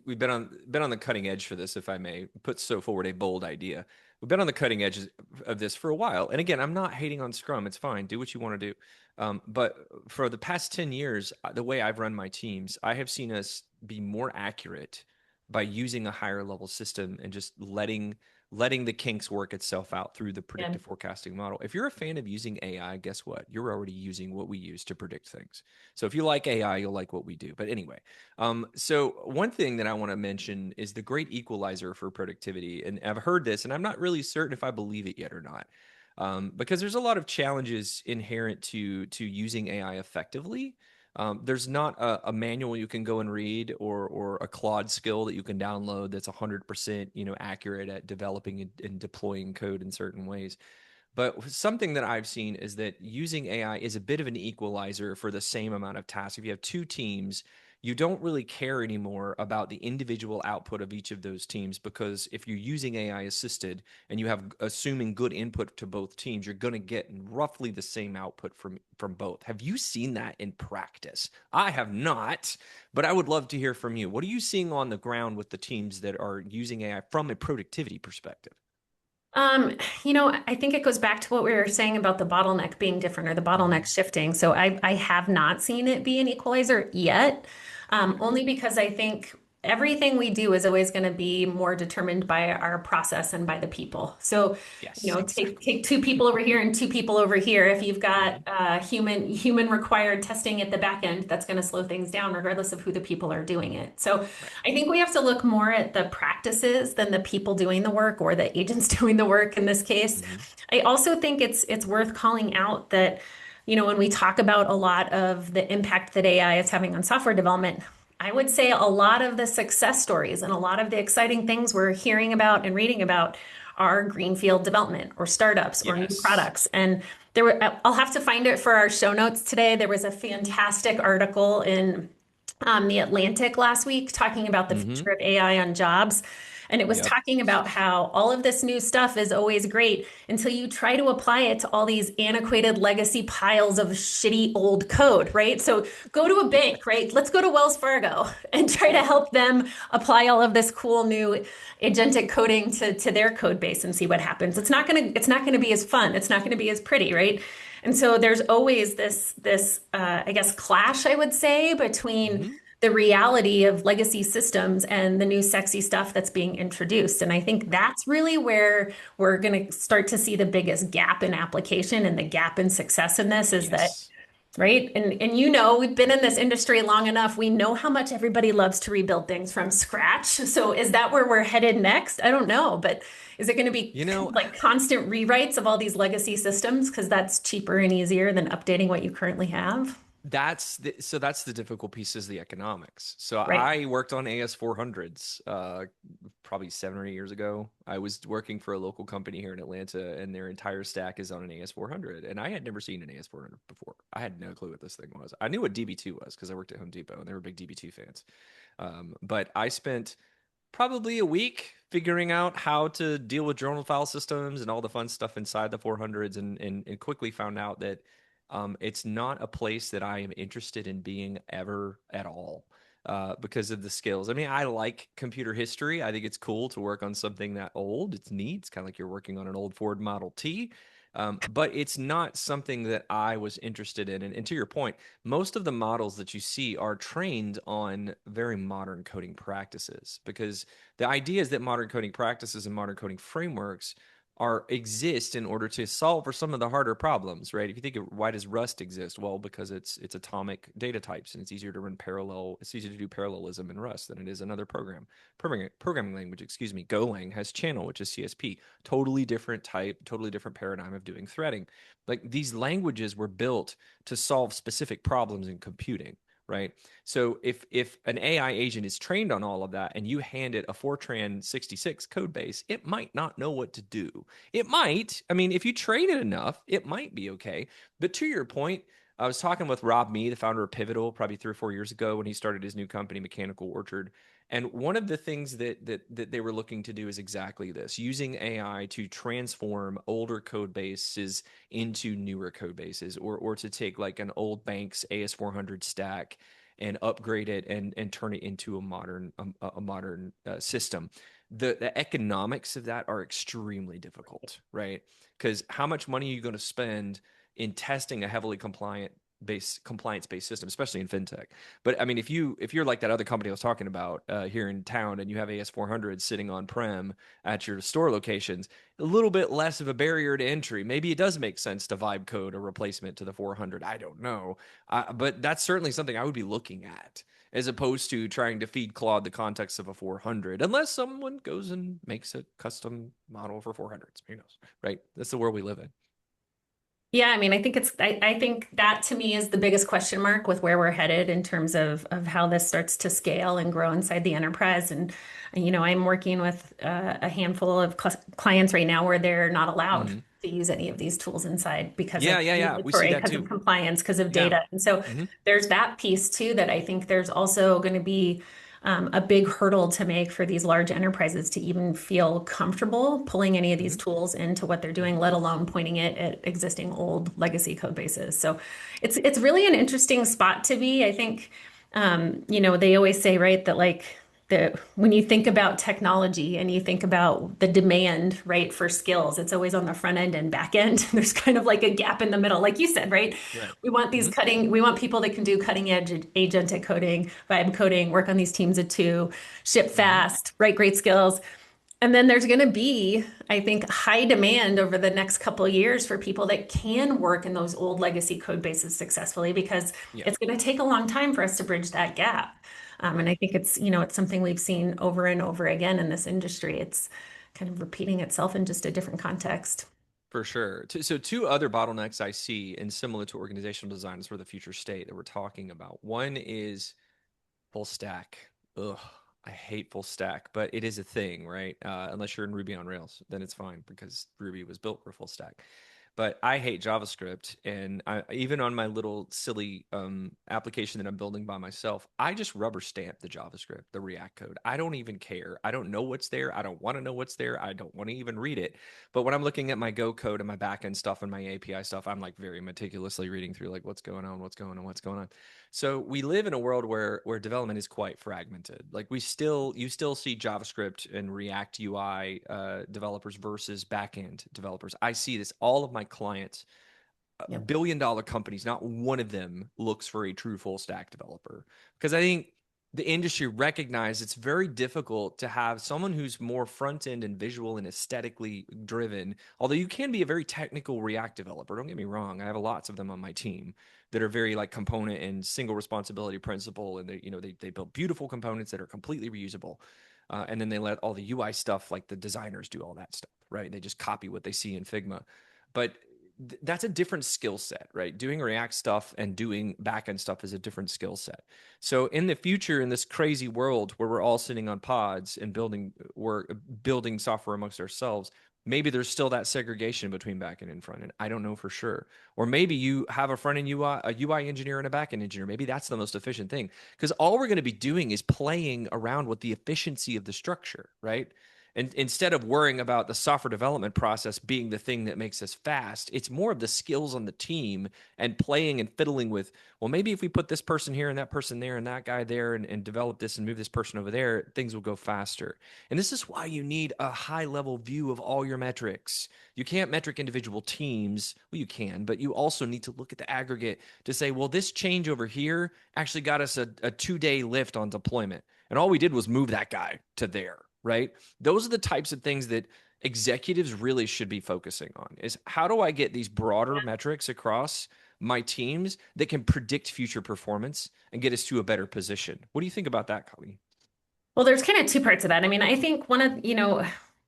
S1: we've been on the cutting edge for this, if I may put so forward a bold idea. We've been on the cutting edge of this for a while. And again, I'm not hating on Scrum. It's fine. Do what you want to do. But for the past 10 years, the way I've run my teams, I have seen us be more accurate by using a higher level system and just letting letting the kinks work itself out through the
S2: Yeah.
S1: predictive forecasting model. If you're a fan of using AI, guess what? You're already using what we use to predict things. So if you like AI, you'll like what we do. But anyway, so one thing that I want to mention is the great equalizer for productivity. And I've heard this, and I'm not really certain if I believe it yet or not. Because there's a lot of challenges inherent to using AI effectively. There's not a manual you can go and read or a Claude skill that you can download that's 100% accurate at developing and deploying code in certain ways. But something that I've seen is that using AI is a bit of an equalizer for the same amount of tasks. If you have two teams, you don't really care anymore about the individual output of each of those teams, because if you're using AI assisted and you have assuming good input to both teams, you're going to get roughly the same output from both. Have you seen that in practice? I have not, but I would love to hear from you. What are you seeing on the ground with the teams that are using AI from a productivity perspective?
S2: I think it goes back to what we were saying about the bottleneck being different or the bottleneck
S1: Mhm.
S2: shifting. So I have not seen it be an equalizer yet,
S1: Okay.
S2: only because I think everything we do is always going to be more determined by our process and by the people. So,
S1: Yes, exactly.
S2: take two people over here and two people over here. If you've got
S1: Mhm.
S2: human required testing at the back end, that's going to slow things down regardless of who the people are doing it. So
S1: Right.
S2: I think we have to look more at the practices than the people doing the work or the agents doing the work in this case.
S1: Mhm.
S2: I also think it's worth calling out that, when we talk about a lot of the impact that AI is having on software development, I would say a lot of the success stories and a lot of the exciting things we're hearing about and reading about are greenfield development or startups or new
S1: Yes.
S2: products. And I'll have to find it for our show notes today. There was a fantastic article in The Atlantic last week talking about the
S1: Mhm.
S2: future of AI on jobs. And it was
S1: Yep.
S2: talking about how all of this new stuff is always great until you try to apply it to all these antiquated legacy piles of shitty old code, right? So go to a bank, right? Let's go to Wells Fargo and try to
S1: Yep.
S2: help them apply all of this cool new agentic coding to their code base and see what happens.
S1: Right.
S2: It's not gonna be as fun. It's not gonna be as pretty, right? And so there's always this I guess clash, I would say, between
S1: Mhm.
S2: the reality of legacy systems and the new sexy stuff that's being introduced. And I think
S1: Right.
S2: that's really where we're going to start to see the biggest gap in application and the gap in success in this is that,
S1: Yes.
S2: right? And we've been in this industry long enough. We know how much everybody loves to rebuild things from scratch. So is that where we're headed next? I don't know, but is it going to be
S1: You know,
S2: like constant rewrites of all these legacy systems because that's cheaper and easier than updating what you currently have?
S1: that's the difficult piece is the economics. So
S2: Right.
S1: I worked on AS400s probably 7 or 8 years ago. I was working for a local company here in Atlanta, and their entire stack is on an AS400. And I had never seen an AS400 before. I had no clue what this thing was. I knew what DB2 was because I worked at Home Depot, and they were big DB2 fans. But I spent probably a week figuring out how to deal with journal file systems and all the fun stuff inside the 400s, and quickly found out that it's not a place that I am interested in being ever at all, because of the skills. I mean, I like computer history. I think it's cool to work on something that old. It's neat. It's kind of like you're working on an old Ford Model T. But it's not something that I was interested in. And to your point, most of the models that you see are trained on very modern coding practices, because the idea is that modern coding practices and modern coding frameworks are exist in order to solve for some of the harder problems, right? If you think of why does Rust exist? Well, because it's atomic data types, and it's easier to run parallel. It's easier to do parallelism in Rust than it is another programming language. Excuse me. Golang has Channel, which is CSP. Totally different type, totally different paradigm of doing threading. Like, these languages were built to solve specific problems in computing, right? So if an AI agent is trained on all of that and you hand it a Fortran 66 code base, it might not know what to do. It might. I mean, if you train it enough, it might be okay. But to your point, I was talking with Rob Mee, the founder of Pivotal, probably 3 or 4 years ago when he started his new company, Mechanical Orchard. And one of the things that they were looking to do is exactly this, using AI to transform older code bases into newer code bases, or to take like an old bank's AS400 stack and upgrade it and turn it into a modern system. The economics of that are extremely difficult, right? Because how much money are you going to spend in testing a heavily compliant based compliance based system, especially in fintech. But I mean, if you're like that other company I was talking about here in town, and you have AS400 sitting on prem at your store locations, a little bit less of a barrier to entry. Maybe it does make sense to vibe code a replacement to the 400. I don't know, but that's certainly something I would be looking at, as opposed to trying to feed Claude the context of a 400, unless someone goes and makes a custom model for 400s. Who knows, right? That's the world we live in.
S2: Yeah, I mean, I think that to me is the biggest question mark with where we're headed in terms of how this starts to scale and grow inside the enterprise. And I'm working with a handful of clients right now where they're not allowed
S1: Hmm.
S2: to use any of these tools inside because of
S1: Yeah, yeah, yeah. We see
S2: regulatory,
S1: that
S2: because of
S1: too.
S2: compliance, because of
S1: Yeah.
S2: data. And so
S1: Hmm.
S2: there's that piece too that I think there's also going to be a big hurdle to make for these large enterprises to even feel comfortable pulling any of these
S1: Hmm.
S2: tools into what they're doing,
S1: Hmm.
S2: let alone pointing it at existing old legacy code bases. So it's really an interesting spot to be. I think they always say, right, that like when you think about technology and you think about the demand, right, for skills, it's always on the front end and back end. There's kind of like a gap in the middle, like you said, right?
S1: Right.
S2: We
S1: Hmm.
S2: we want people that can do cutting edge agentic coding, vibe coding, work on these teams of two, ship
S1: Hmm.
S2: fast, write great skills. And then there's going to be, I think, high demand over the next couple of years for people that can work in those old legacy code bases successfully because
S1: Yeah.
S2: it's going to take a long time for us to bridge that gap. And
S1: Right.
S2: I think it's something we've seen over and over again in this industry. It's kind of repeating itself in just a different context.
S1: For sure. So two other bottlenecks I see, and similar to organizational designs for the future state that we're talking about. One is full stack. Ugh, I hate full stack, but it is a thing, right? Unless you're in Ruby on Rails, then it's fine because Ruby was built for full stack. But I hate JavaScript, and even on my little silly application that I'm building by myself, I just rubber stamp the JavaScript, the React code. I don't even care. I don't know what's there. I don't want to know what's there. I don't want to even read it. But when I'm looking at my Go code and my backend stuff and my API stuff, I'm like very meticulously reading through like what's going on, what's going on, what's going on. So we live in a world where development is quite fragmented. Like you still see JavaScript and React UI developers versus backend developers. I see this all of my clients,
S2: Yep.
S1: billion-dollar companies, not one of them looks for a true full stack developer, because I think the industry recognizes it's very difficult to have someone who's more front end and visual and aesthetically driven. Although you can be a very technical React developer, don't get me wrong. I have lots of them on my team that are very like component and single responsibility principle, and they build beautiful components that are completely reusable. And then they let all the UI stuff, like the designers, do all that stuff, right? They just copy what they see in Figma. But that's a different skill set, right? Doing React stuff and doing backend stuff is a different skill set. So in the future, in this crazy world where we're all sitting on pods and we're building software amongst ourselves, maybe there's still that segregation between backend and front end. I don't know for sure. Or maybe you have a front end UI, a UI engineer and a backend engineer. Maybe that's the most efficient thing, because all we're going to be doing is playing around with the efficiency of the structure, right? And instead of worrying about the software development process being the thing that makes us fast, it's more of the skills on the team and playing and fiddling with, well, maybe if we put this person here and that person there and that guy there and develop this and move this person over there, things will go faster. And this is why you need a high level view of all your metrics. You can't metric individual teams. Well, you can, but you also need to look at the aggregate to say, well, this change over here actually got us a 2 day lift on deployment. And all we did was move that guy to there, right? Those are the types of things that executives really should be focusing on, is how do I get these broader metrics across my teams that can predict future performance and get us to a better position. What do you think about that, Colleen?
S2: Well, there's kind of two parts of that. I mean, I think one of,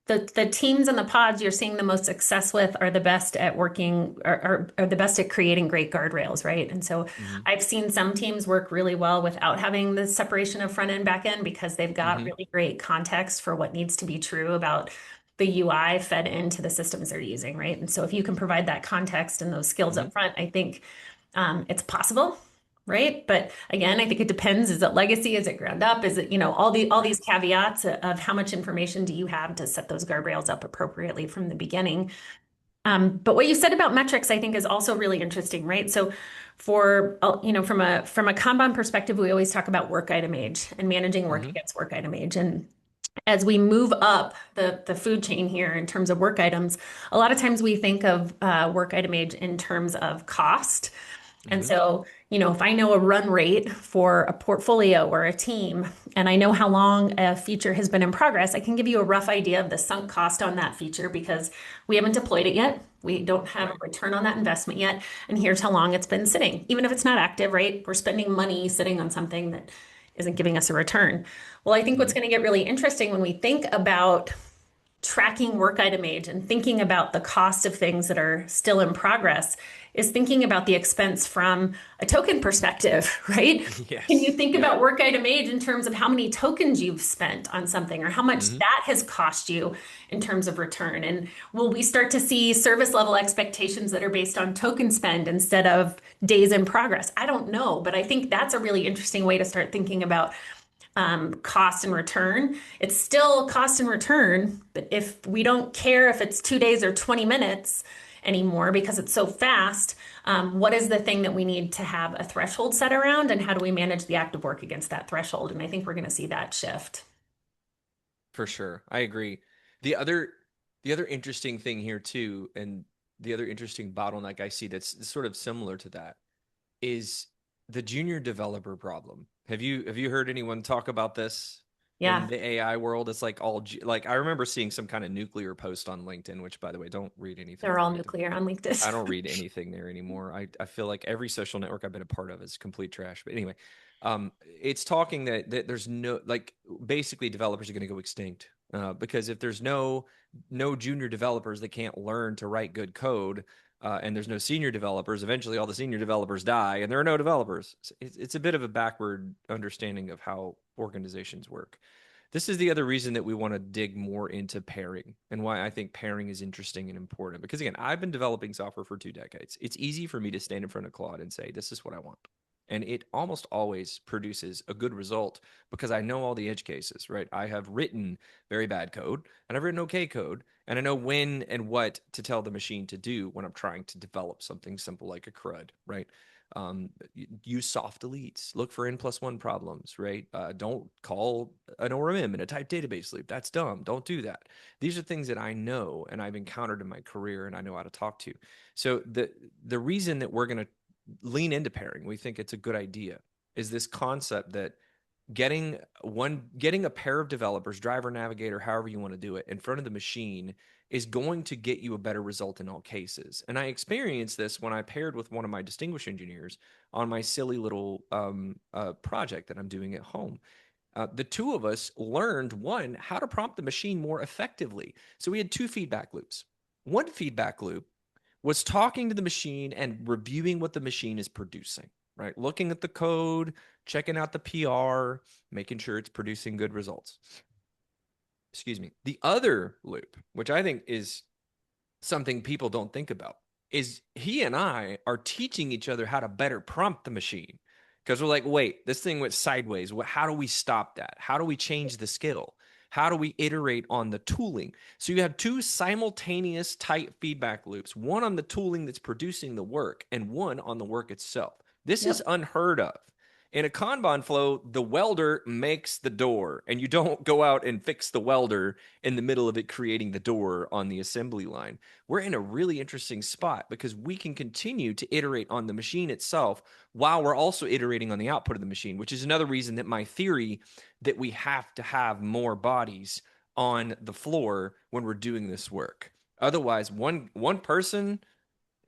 S2: the teams and the pods you're seeing the most success with are the best at working are the best at creating great guardrails, right? And so
S1: Mm-hmm.
S2: I've seen some teams work really well without having the separation of front end, back end because they've got
S1: Mm-hmm.
S2: really great context for what needs to be true about the UI fed into the systems they're using, right? And so if you can provide that context and those skills
S1: Mm-hmm.
S2: up front, I think it's possible, right? But again, I think it depends. Is it legacy? Is it ground up? Is it, all
S1: Right.
S2: these caveats of how much information do you have to set those guardrails up appropriately from the beginning? But what you said about metrics, I think, is also really interesting, right? So, from a Kanban perspective, we always talk about work item age and managing work
S1: Mm-hmm.
S2: against work item age. And as we move up the food chain here in terms of work items, a lot of times we think of work item age in terms of cost. And
S1: Hmm.
S2: so, if I know a run rate for a portfolio or a team, and I know how long a feature has been in progress, I can give you a rough idea of the sunk cost on that feature because we haven't deployed it yet. We don't have a
S1: Right.
S2: return on that investment yet. And here's how long it's been sitting. Even if it's not active, right? We're spending money sitting on something that isn't giving us a return. Well, I think what's
S1: Hmm.
S2: going to get really interesting when we think about tracking work item age and thinking about the cost of things that are still in progress is thinking about the expense from a token perspective, right? Can you
S1: Yes.
S2: think
S1: Yeah.
S2: about work item age in terms of how many tokens you've spent on something or how much
S1: Hmm.
S2: that has cost you in terms of return? And will we start to see service level expectations that are based on token spend instead of days in progress? I don't know, but I think that's a really interesting way to start thinking about cost and return. It's still cost and return, but if we don't care if it's 2 days or 20 minutes anymore because it's so fast, what is the thing that we need to have a threshold set around, and how do we manage the active work against that threshold? And I think we're going to see that shift.
S1: For sure. I agree. The other the other interesting thing here too, and the other interesting bottleneck I see that's sort of similar to that is the junior developer problem. Have you heard anyone talk about this in
S2: Yeah,
S1: the AI world? It's like like I remember seeing some kind of nuclear post on LinkedIn, which by the way, don't read anything
S2: they're
S1: on
S2: all
S1: LinkedIn.
S2: nuclear on
S1: I
S2: LinkedIn.
S1: don't read anything there anymore. I feel like every social network I've been a part of is complete trash. But anyway, it's talking that there's no like basically developers are going to go extinct because if there's no junior developers that can't learn to write good code, and there's no senior developers, eventually all the senior developers die, and there are no developers. It's a bit of a backward understanding of how organizations work. This is the other reason that we want to dig more into pairing and why I think pairing is interesting and important. Because again, I've been developing software for 2 decades. It's easy for me to stand in front of Claude and say, this is what I want. And it almost always produces a good result because I know all the edge cases, right? I have written very bad code and I've written okay code. And I know when and what to tell the machine to do when I'm trying to develop something simple like a CRUD, right? Use soft deletes. Look for n+1 problems, right? Don't call an ORM in a typed database loop. That's dumb. Don't do that. These are things that I know and I've encountered in my career and I know how to talk to. So the reason that we're going to lean into pairing, we think it's a good idea, is this concept that getting a pair of developers, driver, navigator, however you want to do it, in front of the machine is going to get you a better result in all cases. And I experienced this when I paired with one of my distinguished engineers on my silly little project that I'm doing at home. The two of us learned one, how to prompt the machine more effectively. So we had two feedback loops. One feedback loop was talking to the machine and reviewing what the machine is producing, right? Looking at the code, checking out the PR, making sure it's producing good results. Excuse me. The other loop, which I think is something people don't think about, is he and I are teaching each other how to better prompt the machine. Because we're like, wait, this thing went sideways. How do we stop that? How do we change the skill? How do we iterate on the tooling? So you have two simultaneous tight feedback loops, one on the tooling that's producing the work and one on the work itself. This is
S2: Yep.
S1: unheard of. In a Kanban flow, the welder makes the door, and you don't go out and fix the welder in the middle of it creating the door on the assembly line. We're in a really interesting spot because we can continue to iterate on the machine itself while we're also iterating on the output of the machine, which is another reason that my theory that we have to have more bodies on the floor when we're doing this work. Otherwise, one person,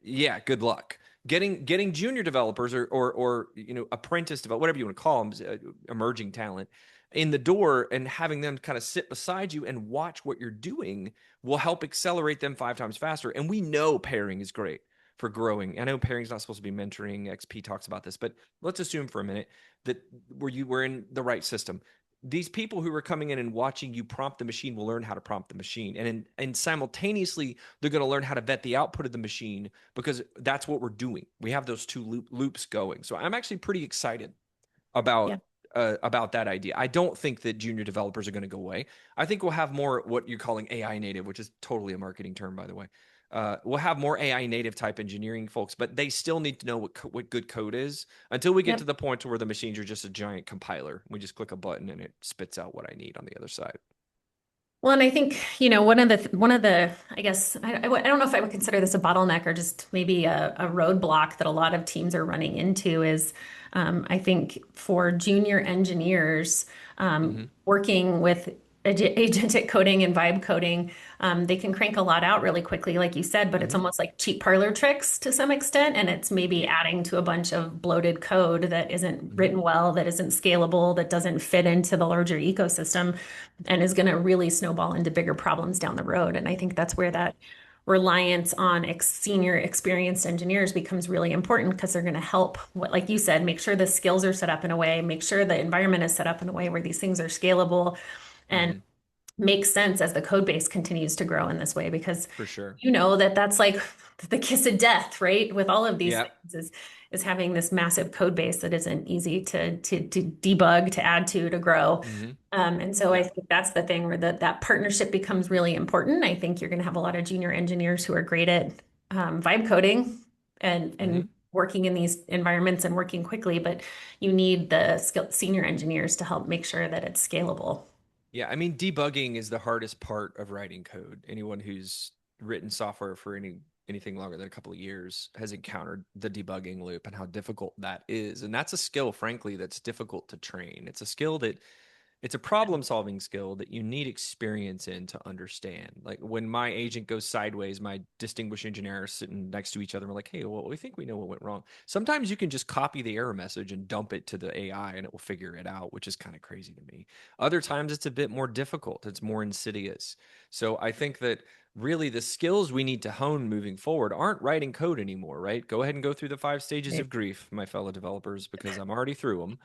S1: yeah, good luck. Getting junior developers or apprentice develop whatever you want to call them, emerging talent in the door and having them kind of sit beside you and watch what you're doing will help accelerate them 5 times faster. And we know pairing is great for growing. I know pairing is not supposed to be mentoring. XP talks about this, but let's assume for a minute that we're in the right system. These people who are coming in and watching you prompt the machine will learn how to prompt the machine, and simultaneously they're going to learn how to vet the output of the machine because that's what we're doing. We have those two loops going. So I'm actually pretty excited
S2: Yeah.
S1: about that idea. I don't think that junior developers are going to go away. I think we'll have more what you're calling AI native, which is totally a marketing term, by the way. We'll have more AI native type engineering folks, but they still need to know what good code is until we get to
S2: Yep.
S1: the point to where the machines are just a giant compiler. We just click a button and it spits out what I need on the other side.
S2: Well, and I think, one of the, I guess, I don't know if I would consider this a bottleneck or just maybe a roadblock that a lot of teams are running into is, I think for junior engineers,
S1: Hmm.
S2: working with agentic coding and vibe coding, they can crank a lot out really quickly, like you said, but it's
S1: Hmm.
S2: almost like cheap parlor tricks to some extent. And it's maybe
S1: Yeah.
S2: adding to a bunch of bloated code that isn't
S1: Hmm.
S2: written well, that isn't scalable, that doesn't fit into the larger ecosystem and is going to really snowball into bigger problems down the road. And I think that's where that reliance on senior experienced engineers becomes really important because they're going to help, what, like you said, make sure the skills are set up in a way, make sure the environment is set up in a way where these things are scalable and
S1: Hmm.
S2: make sense as the code base continues to grow in this way because
S1: For sure.
S2: that's like the kiss of death, right? With all of these
S1: Yeah.
S2: things is having this massive code base that isn't easy to debug, to add to grow.
S1: Hmm.
S2: And so I
S1: Yeah.
S2: think that's the thing where that partnership becomes really important. I think you're going to have a lot of junior engineers who are great at vibe coding and
S1: Hmm.
S2: working in these environments and working quickly, but you need the senior engineers to help make sure that it's scalable.
S1: Yeah, I mean, debugging is the hardest part of writing code. Anyone who's written software for anything longer than a couple of years has encountered the debugging loop and how difficult that is. And that's a skill, frankly, that's difficult to train. It's a skill that it's a problem solving skill that you need experience in to understand. Like when my agent goes sideways, my distinguished engineer is sitting next to each other. We're like, hey, well, we think we know what went wrong. Sometimes you can just copy the error message and dump it to the AI and it will figure it out, which is kind of crazy to me. Other times it's a bit more difficult, it's more insidious. So I think that really the skills we need to hone moving forward aren't writing code anymore, right? Go ahead and go through the 5 stages of grief, my fellow developers, because I'm already through them.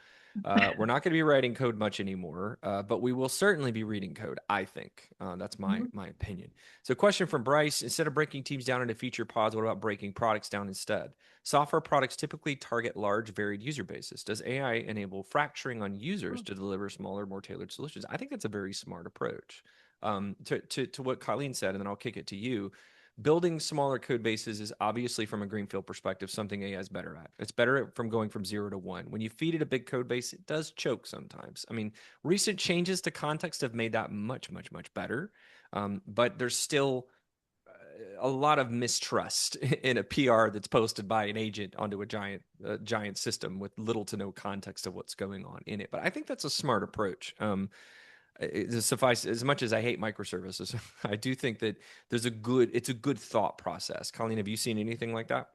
S1: We're not going to be writing code much anymore, but we will certainly be reading code, I think. That's my opinion. So, question from Bryce: instead of breaking teams down into feature pods, what about breaking products down instead? Software products typically target large, varied user bases. Does AI enable fracturing on users to deliver smaller, more tailored solutions? I think that's a very smart approach. To what Colleen said, and then I'll kick it to you. Building smaller code bases is obviously from a greenfield perspective something AI is better at. It's better from going from 0 to 1. When you feed it a big code base, it does choke sometimes. I mean, recent changes to context have made that much, much, much better. But there's still a lot of mistrust in a PR that's posted by an agent onto a giant system with little to no context of what's going on in it. But I think that's a smart approach. Suffice as much as I hate microservices, I do think that it's a good thought process. Colleen, have you seen anything like that?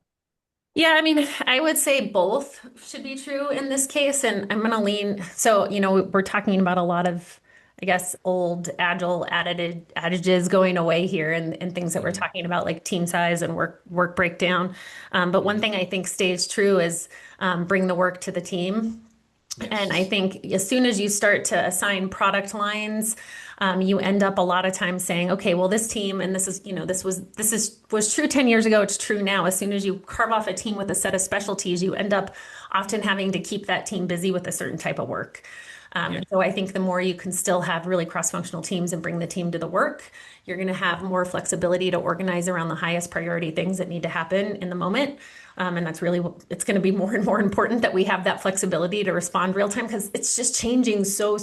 S2: Yeah, I mean, I would say both should be true in this case. And I'm going to lean. So, we're talking about a lot of, I guess, old agile adages going away here and things that we're
S1: Hmm.
S2: talking about, like team size and work breakdown. But one
S1: Hmm.
S2: thing I think stays true is bring the work to the team. And I
S1: Yes.
S2: think as soon as you start to assign product lines, you end up a lot of times saying, okay, well, this team, and this is, was true 10 years ago, it's true now. As soon as you carve off a team with a set of specialties, you end up often having to keep that team busy with a certain type of work.
S1: Yeah.
S2: And so I think the more you can still have really cross-functional teams and bring the team to the work, you're going to have more flexibility to organize around the highest priority things that need to happen in the moment. And that's really, it's going to be more and more important that we have that flexibility to respond real time because it's just changing so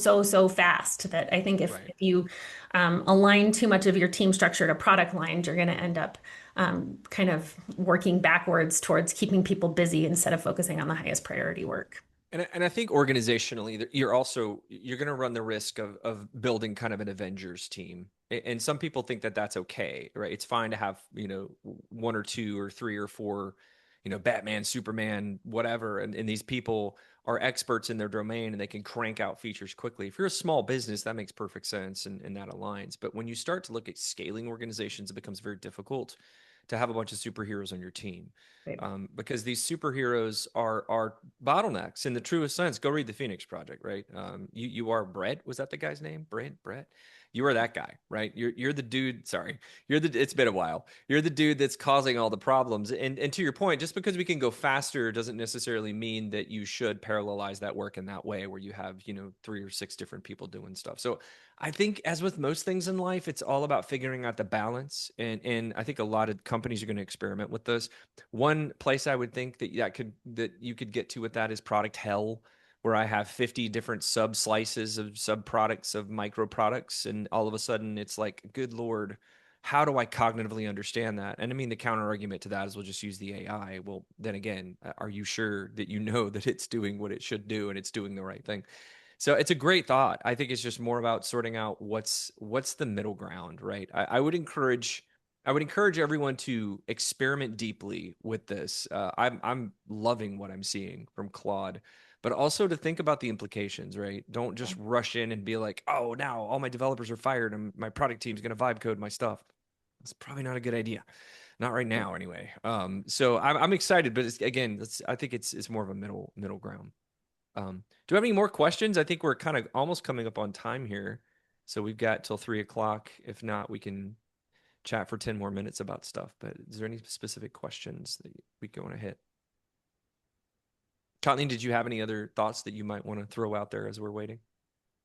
S2: fast that I think if,
S1: Right.
S2: if you align too much of your team structure to product lines, you're going to end up kind of working backwards towards keeping people busy instead of focusing on the highest priority work.
S1: And I think organizationally, you're going to run the risk of building kind of an Avengers team. And some people think that that's okay, right? It's fine to have one or two or three or four, Batman, Superman, whatever, and these people are experts in their domain and they can crank out features quickly. If you're a small business, that makes perfect sense and that aligns. But when you start to look at scaling organizations, it becomes very difficult to have a bunch of superheroes on your team
S2: Right.
S1: because these superheroes are bottlenecks in the truest sense. Go read the Phoenix Project, right? You are Brett. Was that the guy's name? Brett. You are that guy, right? You're the dude. Sorry, you're the. It's been a while. You're the dude that's causing all the problems. And to your point, just because we can go faster doesn't necessarily mean that you should parallelize that work in that way, where you have 3 or 6 different people doing stuff. So I think, as with most things in life, it's all about figuring out the balance. And I think a lot of companies are going to experiment with this. One place I would think that you could get to with that is product hell. where I have 50 different sub slices of sub products of micro products. And all of a sudden it's like, good Lord, how do I cognitively understand that? And I mean, the counter argument to that is we'll just use the AI. Well, then again, are you sure that you know that it's doing what it should do and it's doing the right thing? So it's a great thought. I think it's just more about sorting out what's the middle ground, right? I would encourage everyone to experiment deeply with this. I'm loving what I'm seeing from Claude, but also to think about the implications, right? Don't just rush in and be like, oh, now all my developers are fired and my product team's going to vibe code my stuff. That's probably not a good idea. Not right now, anyway. So I'm excited, but again, I think it's more of a middle ground. Do we have any more questions? I think we're kind of almost coming up on time here. So we've got till 3 o'clock. If not, we can chat for 10 more minutes about stuff. But is there any specific questions that we want to hit? Colleen, did you have any other thoughts that you might want to throw out there as we're waiting?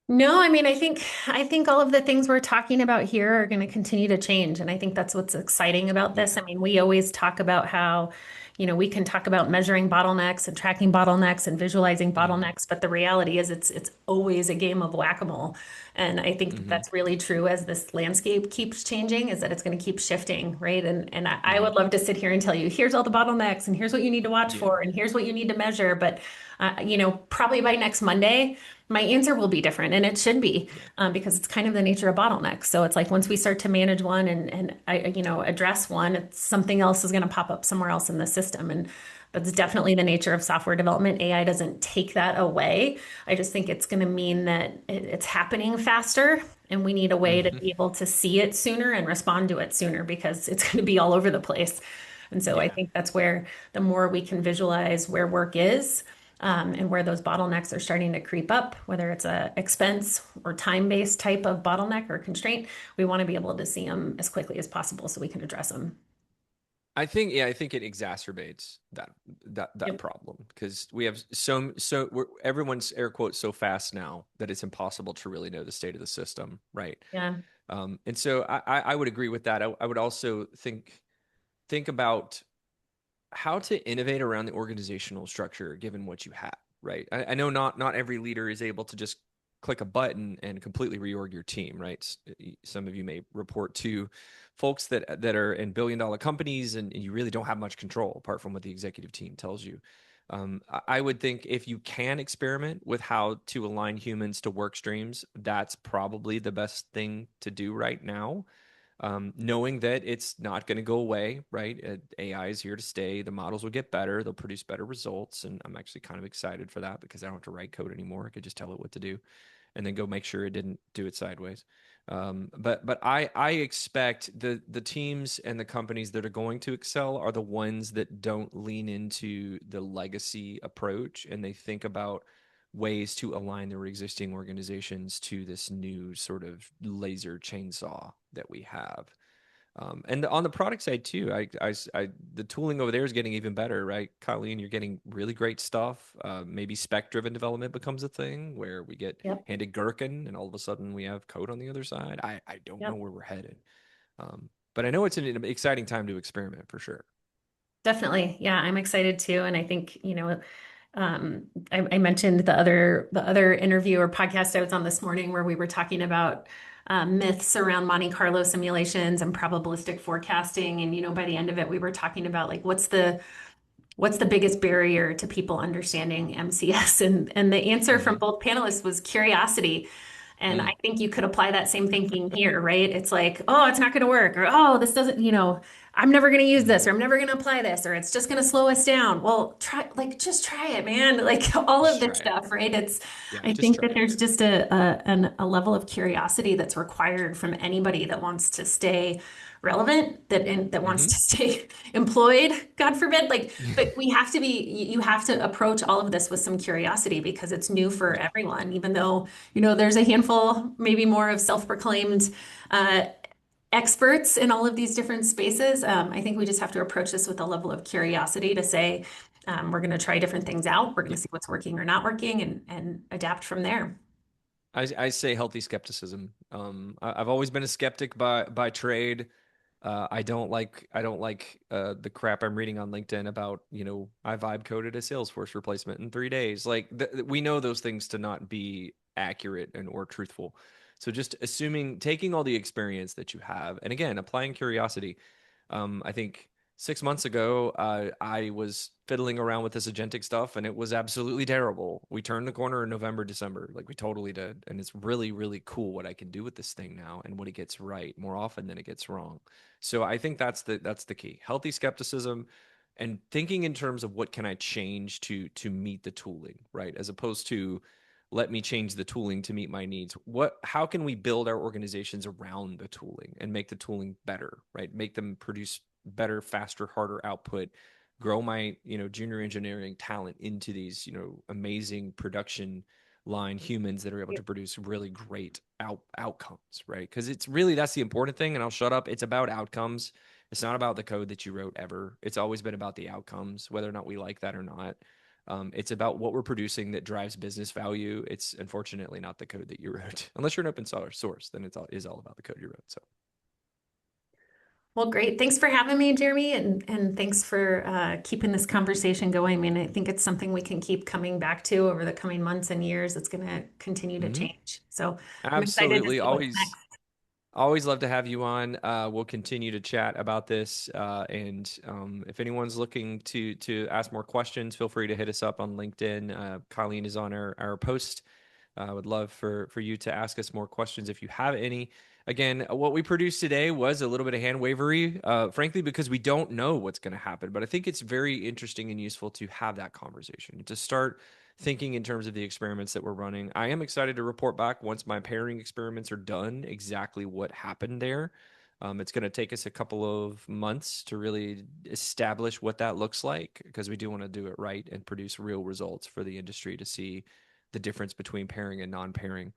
S2: No, I mean, I think all of the things we're talking about here are going to continue to change, and I think that's what's exciting about this.
S1: Yeah.
S2: I mean, we always talk about how, we can talk about measuring bottlenecks and tracking bottlenecks and visualizing
S1: Hmm.
S2: bottlenecks, but the reality is it's always a game of whack-a-mole. And I think that
S1: Hmm.
S2: that's really true as this landscape keeps changing, is that it's going to keep shifting, right? And I
S1: Hmm.
S2: would love to sit here and tell you, here's all the bottlenecks, and here's what you need to watch
S1: Yeah.
S2: for, and here's what you need to measure, but probably by next Monday my answer will be different, and it should be,
S1: Yeah.
S2: because it's kind of the nature of bottlenecks. So it's like once we start to manage one and address one, it's something else is going to pop up somewhere else in the system, and that's definitely the nature of software development. AI doesn't take that away. I just think it's going to mean that it's happening faster, and we need a way to
S1: Hmm.
S2: be able to see it sooner and respond to it sooner because it's going to be all over the place. And so I
S1: Yeah.
S2: think that's where the more we can visualize where work is, and where those bottlenecks are starting to creep up, whether it's a expense or time-based type of bottleneck or constraint, we want to be able to see them as quickly as possible so we can address them.
S1: I think it exacerbates that
S2: Yep.
S1: problem because we have everyone's air quotes so fast now that it's impossible to really know the state of the system, right?
S2: Yeah.
S1: And so I would agree with that. I would also think about how to innovate around the organizational structure given what you have, right? I know not every leader is able to just click a button and completely reorg your team, right? Some of you may report to folks that are in billion-dollar companies, and you really don't have much control apart from what the executive team tells you. I would think if you can experiment with how to align humans to work streams, that's probably the best thing to do right now, knowing that it's not going to go away, right? AI is here to stay. The models will get better. They'll produce better results. And I'm actually kind of excited for that because I don't have to write code anymore. I could just tell it what to do and then go make sure it didn't do it sideways. But I expect the teams and the companies that are going to excel are the ones that don't lean into the legacy approach and they think about ways to align their existing organizations to this new sort of laser chainsaw that we have. And on the product side too, the tooling over there is getting even better, right? Colleen, you're getting really great stuff. Maybe spec-driven development becomes a thing where we get
S2: Yep.
S1: handed gherkin and all of a sudden we have code on the other side. I don't know
S2: Yep.
S1: where we're headed. But I know it's an exciting time to experiment for sure.
S2: Definitely. Yeah, I'm excited too. And I think, I mentioned the other interview or podcast I was on this morning where we were talking about myths around Monte Carlo simulations and probabilistic forecasting. And, by the end of it, we were talking about like what's the biggest barrier to people understanding MCS? And the answer from
S1: Hmm.
S2: both panelists was curiosity. And I
S1: Mm.
S2: think you could apply that same thinking here, right? It's like, oh, it's not going to work, or oh, this doesn't, I'm never going to use this,
S1: Hmm.
S2: or I'm never going to apply this, or it's just going to slow us down. Well, just try it, man. Like all of
S1: Just
S2: this
S1: try it.
S2: stuff, right?
S1: Yeah,
S2: I
S1: just
S2: think
S1: try
S2: that
S1: it.
S2: there's just a level of curiosity that's required from anybody that wants to stay relevant, that wants
S1: Hmm.
S2: to stay employed, God forbid. But you have to approach all of this with some curiosity because it's new for
S1: Yeah.
S2: everyone, even though, there's a handful, maybe more of self-proclaimed uh, experts in all of these different spaces. I think we just have to approach this with a level of curiosity to say, we're going to try different things out. We're going
S1: Yeah.
S2: to see what's working or not working and adapt from there.
S1: I say healthy skepticism. I've always been a skeptic by trade. I don't like the crap I'm reading on LinkedIn about, I vibe coded a Salesforce replacement in 3 days. Like we know those things to not be accurate and or truthful. So just assuming, taking all the experience that you have, and again, applying curiosity. I think 6 months ago, I was fiddling around with this agentic stuff, and it was absolutely terrible. We turned the corner in November, December, like we totally did, and it's really, really cool what I can do with this thing now, and what it gets right more often than it gets wrong. So I think that's the key. Healthy skepticism and thinking in terms of what can I change to meet the tooling, right? As opposed to let me change the tooling to meet my needs. How can we build our organizations around the tooling and make the tooling better, right? Make them produce better, faster, harder output, grow my, junior engineering talent into these, amazing production line humans that are able to produce really great outcomes, right? Because it's really, that's the important thing. And I'll shut up. It's about outcomes. It's not about the code that you wrote ever. It's always been about the outcomes, whether or not we like that or not. It's about what we're producing that drives business value. It's unfortunately not the code that you wrote. Unless you're an open source, then it is all about the code you wrote. So,
S2: Well, great. Thanks for having me, Jeremy, and thanks for keeping this conversation going. I mean, I think it's something we can keep coming back to over the coming months and years. It's going to continue to
S1: mhm.
S2: change. So I'm excited to
S1: Absolutely.
S2: see what's
S1: Always,
S2: next.
S1: always love to have you on. We'll continue to chat about this. And if anyone's looking to ask more questions, feel free to hit us up on LinkedIn. Colleen is on our post. I would love for you to ask us more questions if you have any. Again, what we produced today was a little bit of hand wavery, frankly, because we don't know what's going to happen. But I think it's very interesting and useful to have that conversation, to start thinking in terms of the experiments that we're running. I am excited to report back once my pairing experiments are done, exactly what happened there. It's going to take us a couple of months to really establish what that looks like, because we do want to do it right and produce real results for the industry to see the difference between pairing and non-pairing.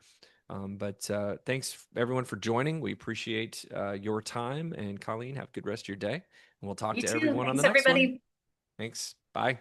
S1: But thanks everyone for joining. We appreciate your time. And Colleen, have a good rest of your day. And we'll talk
S2: You
S1: to
S2: too.
S1: everyone on the
S2: Thanks,
S1: next one.
S2: everybody.
S1: Thanks. Bye.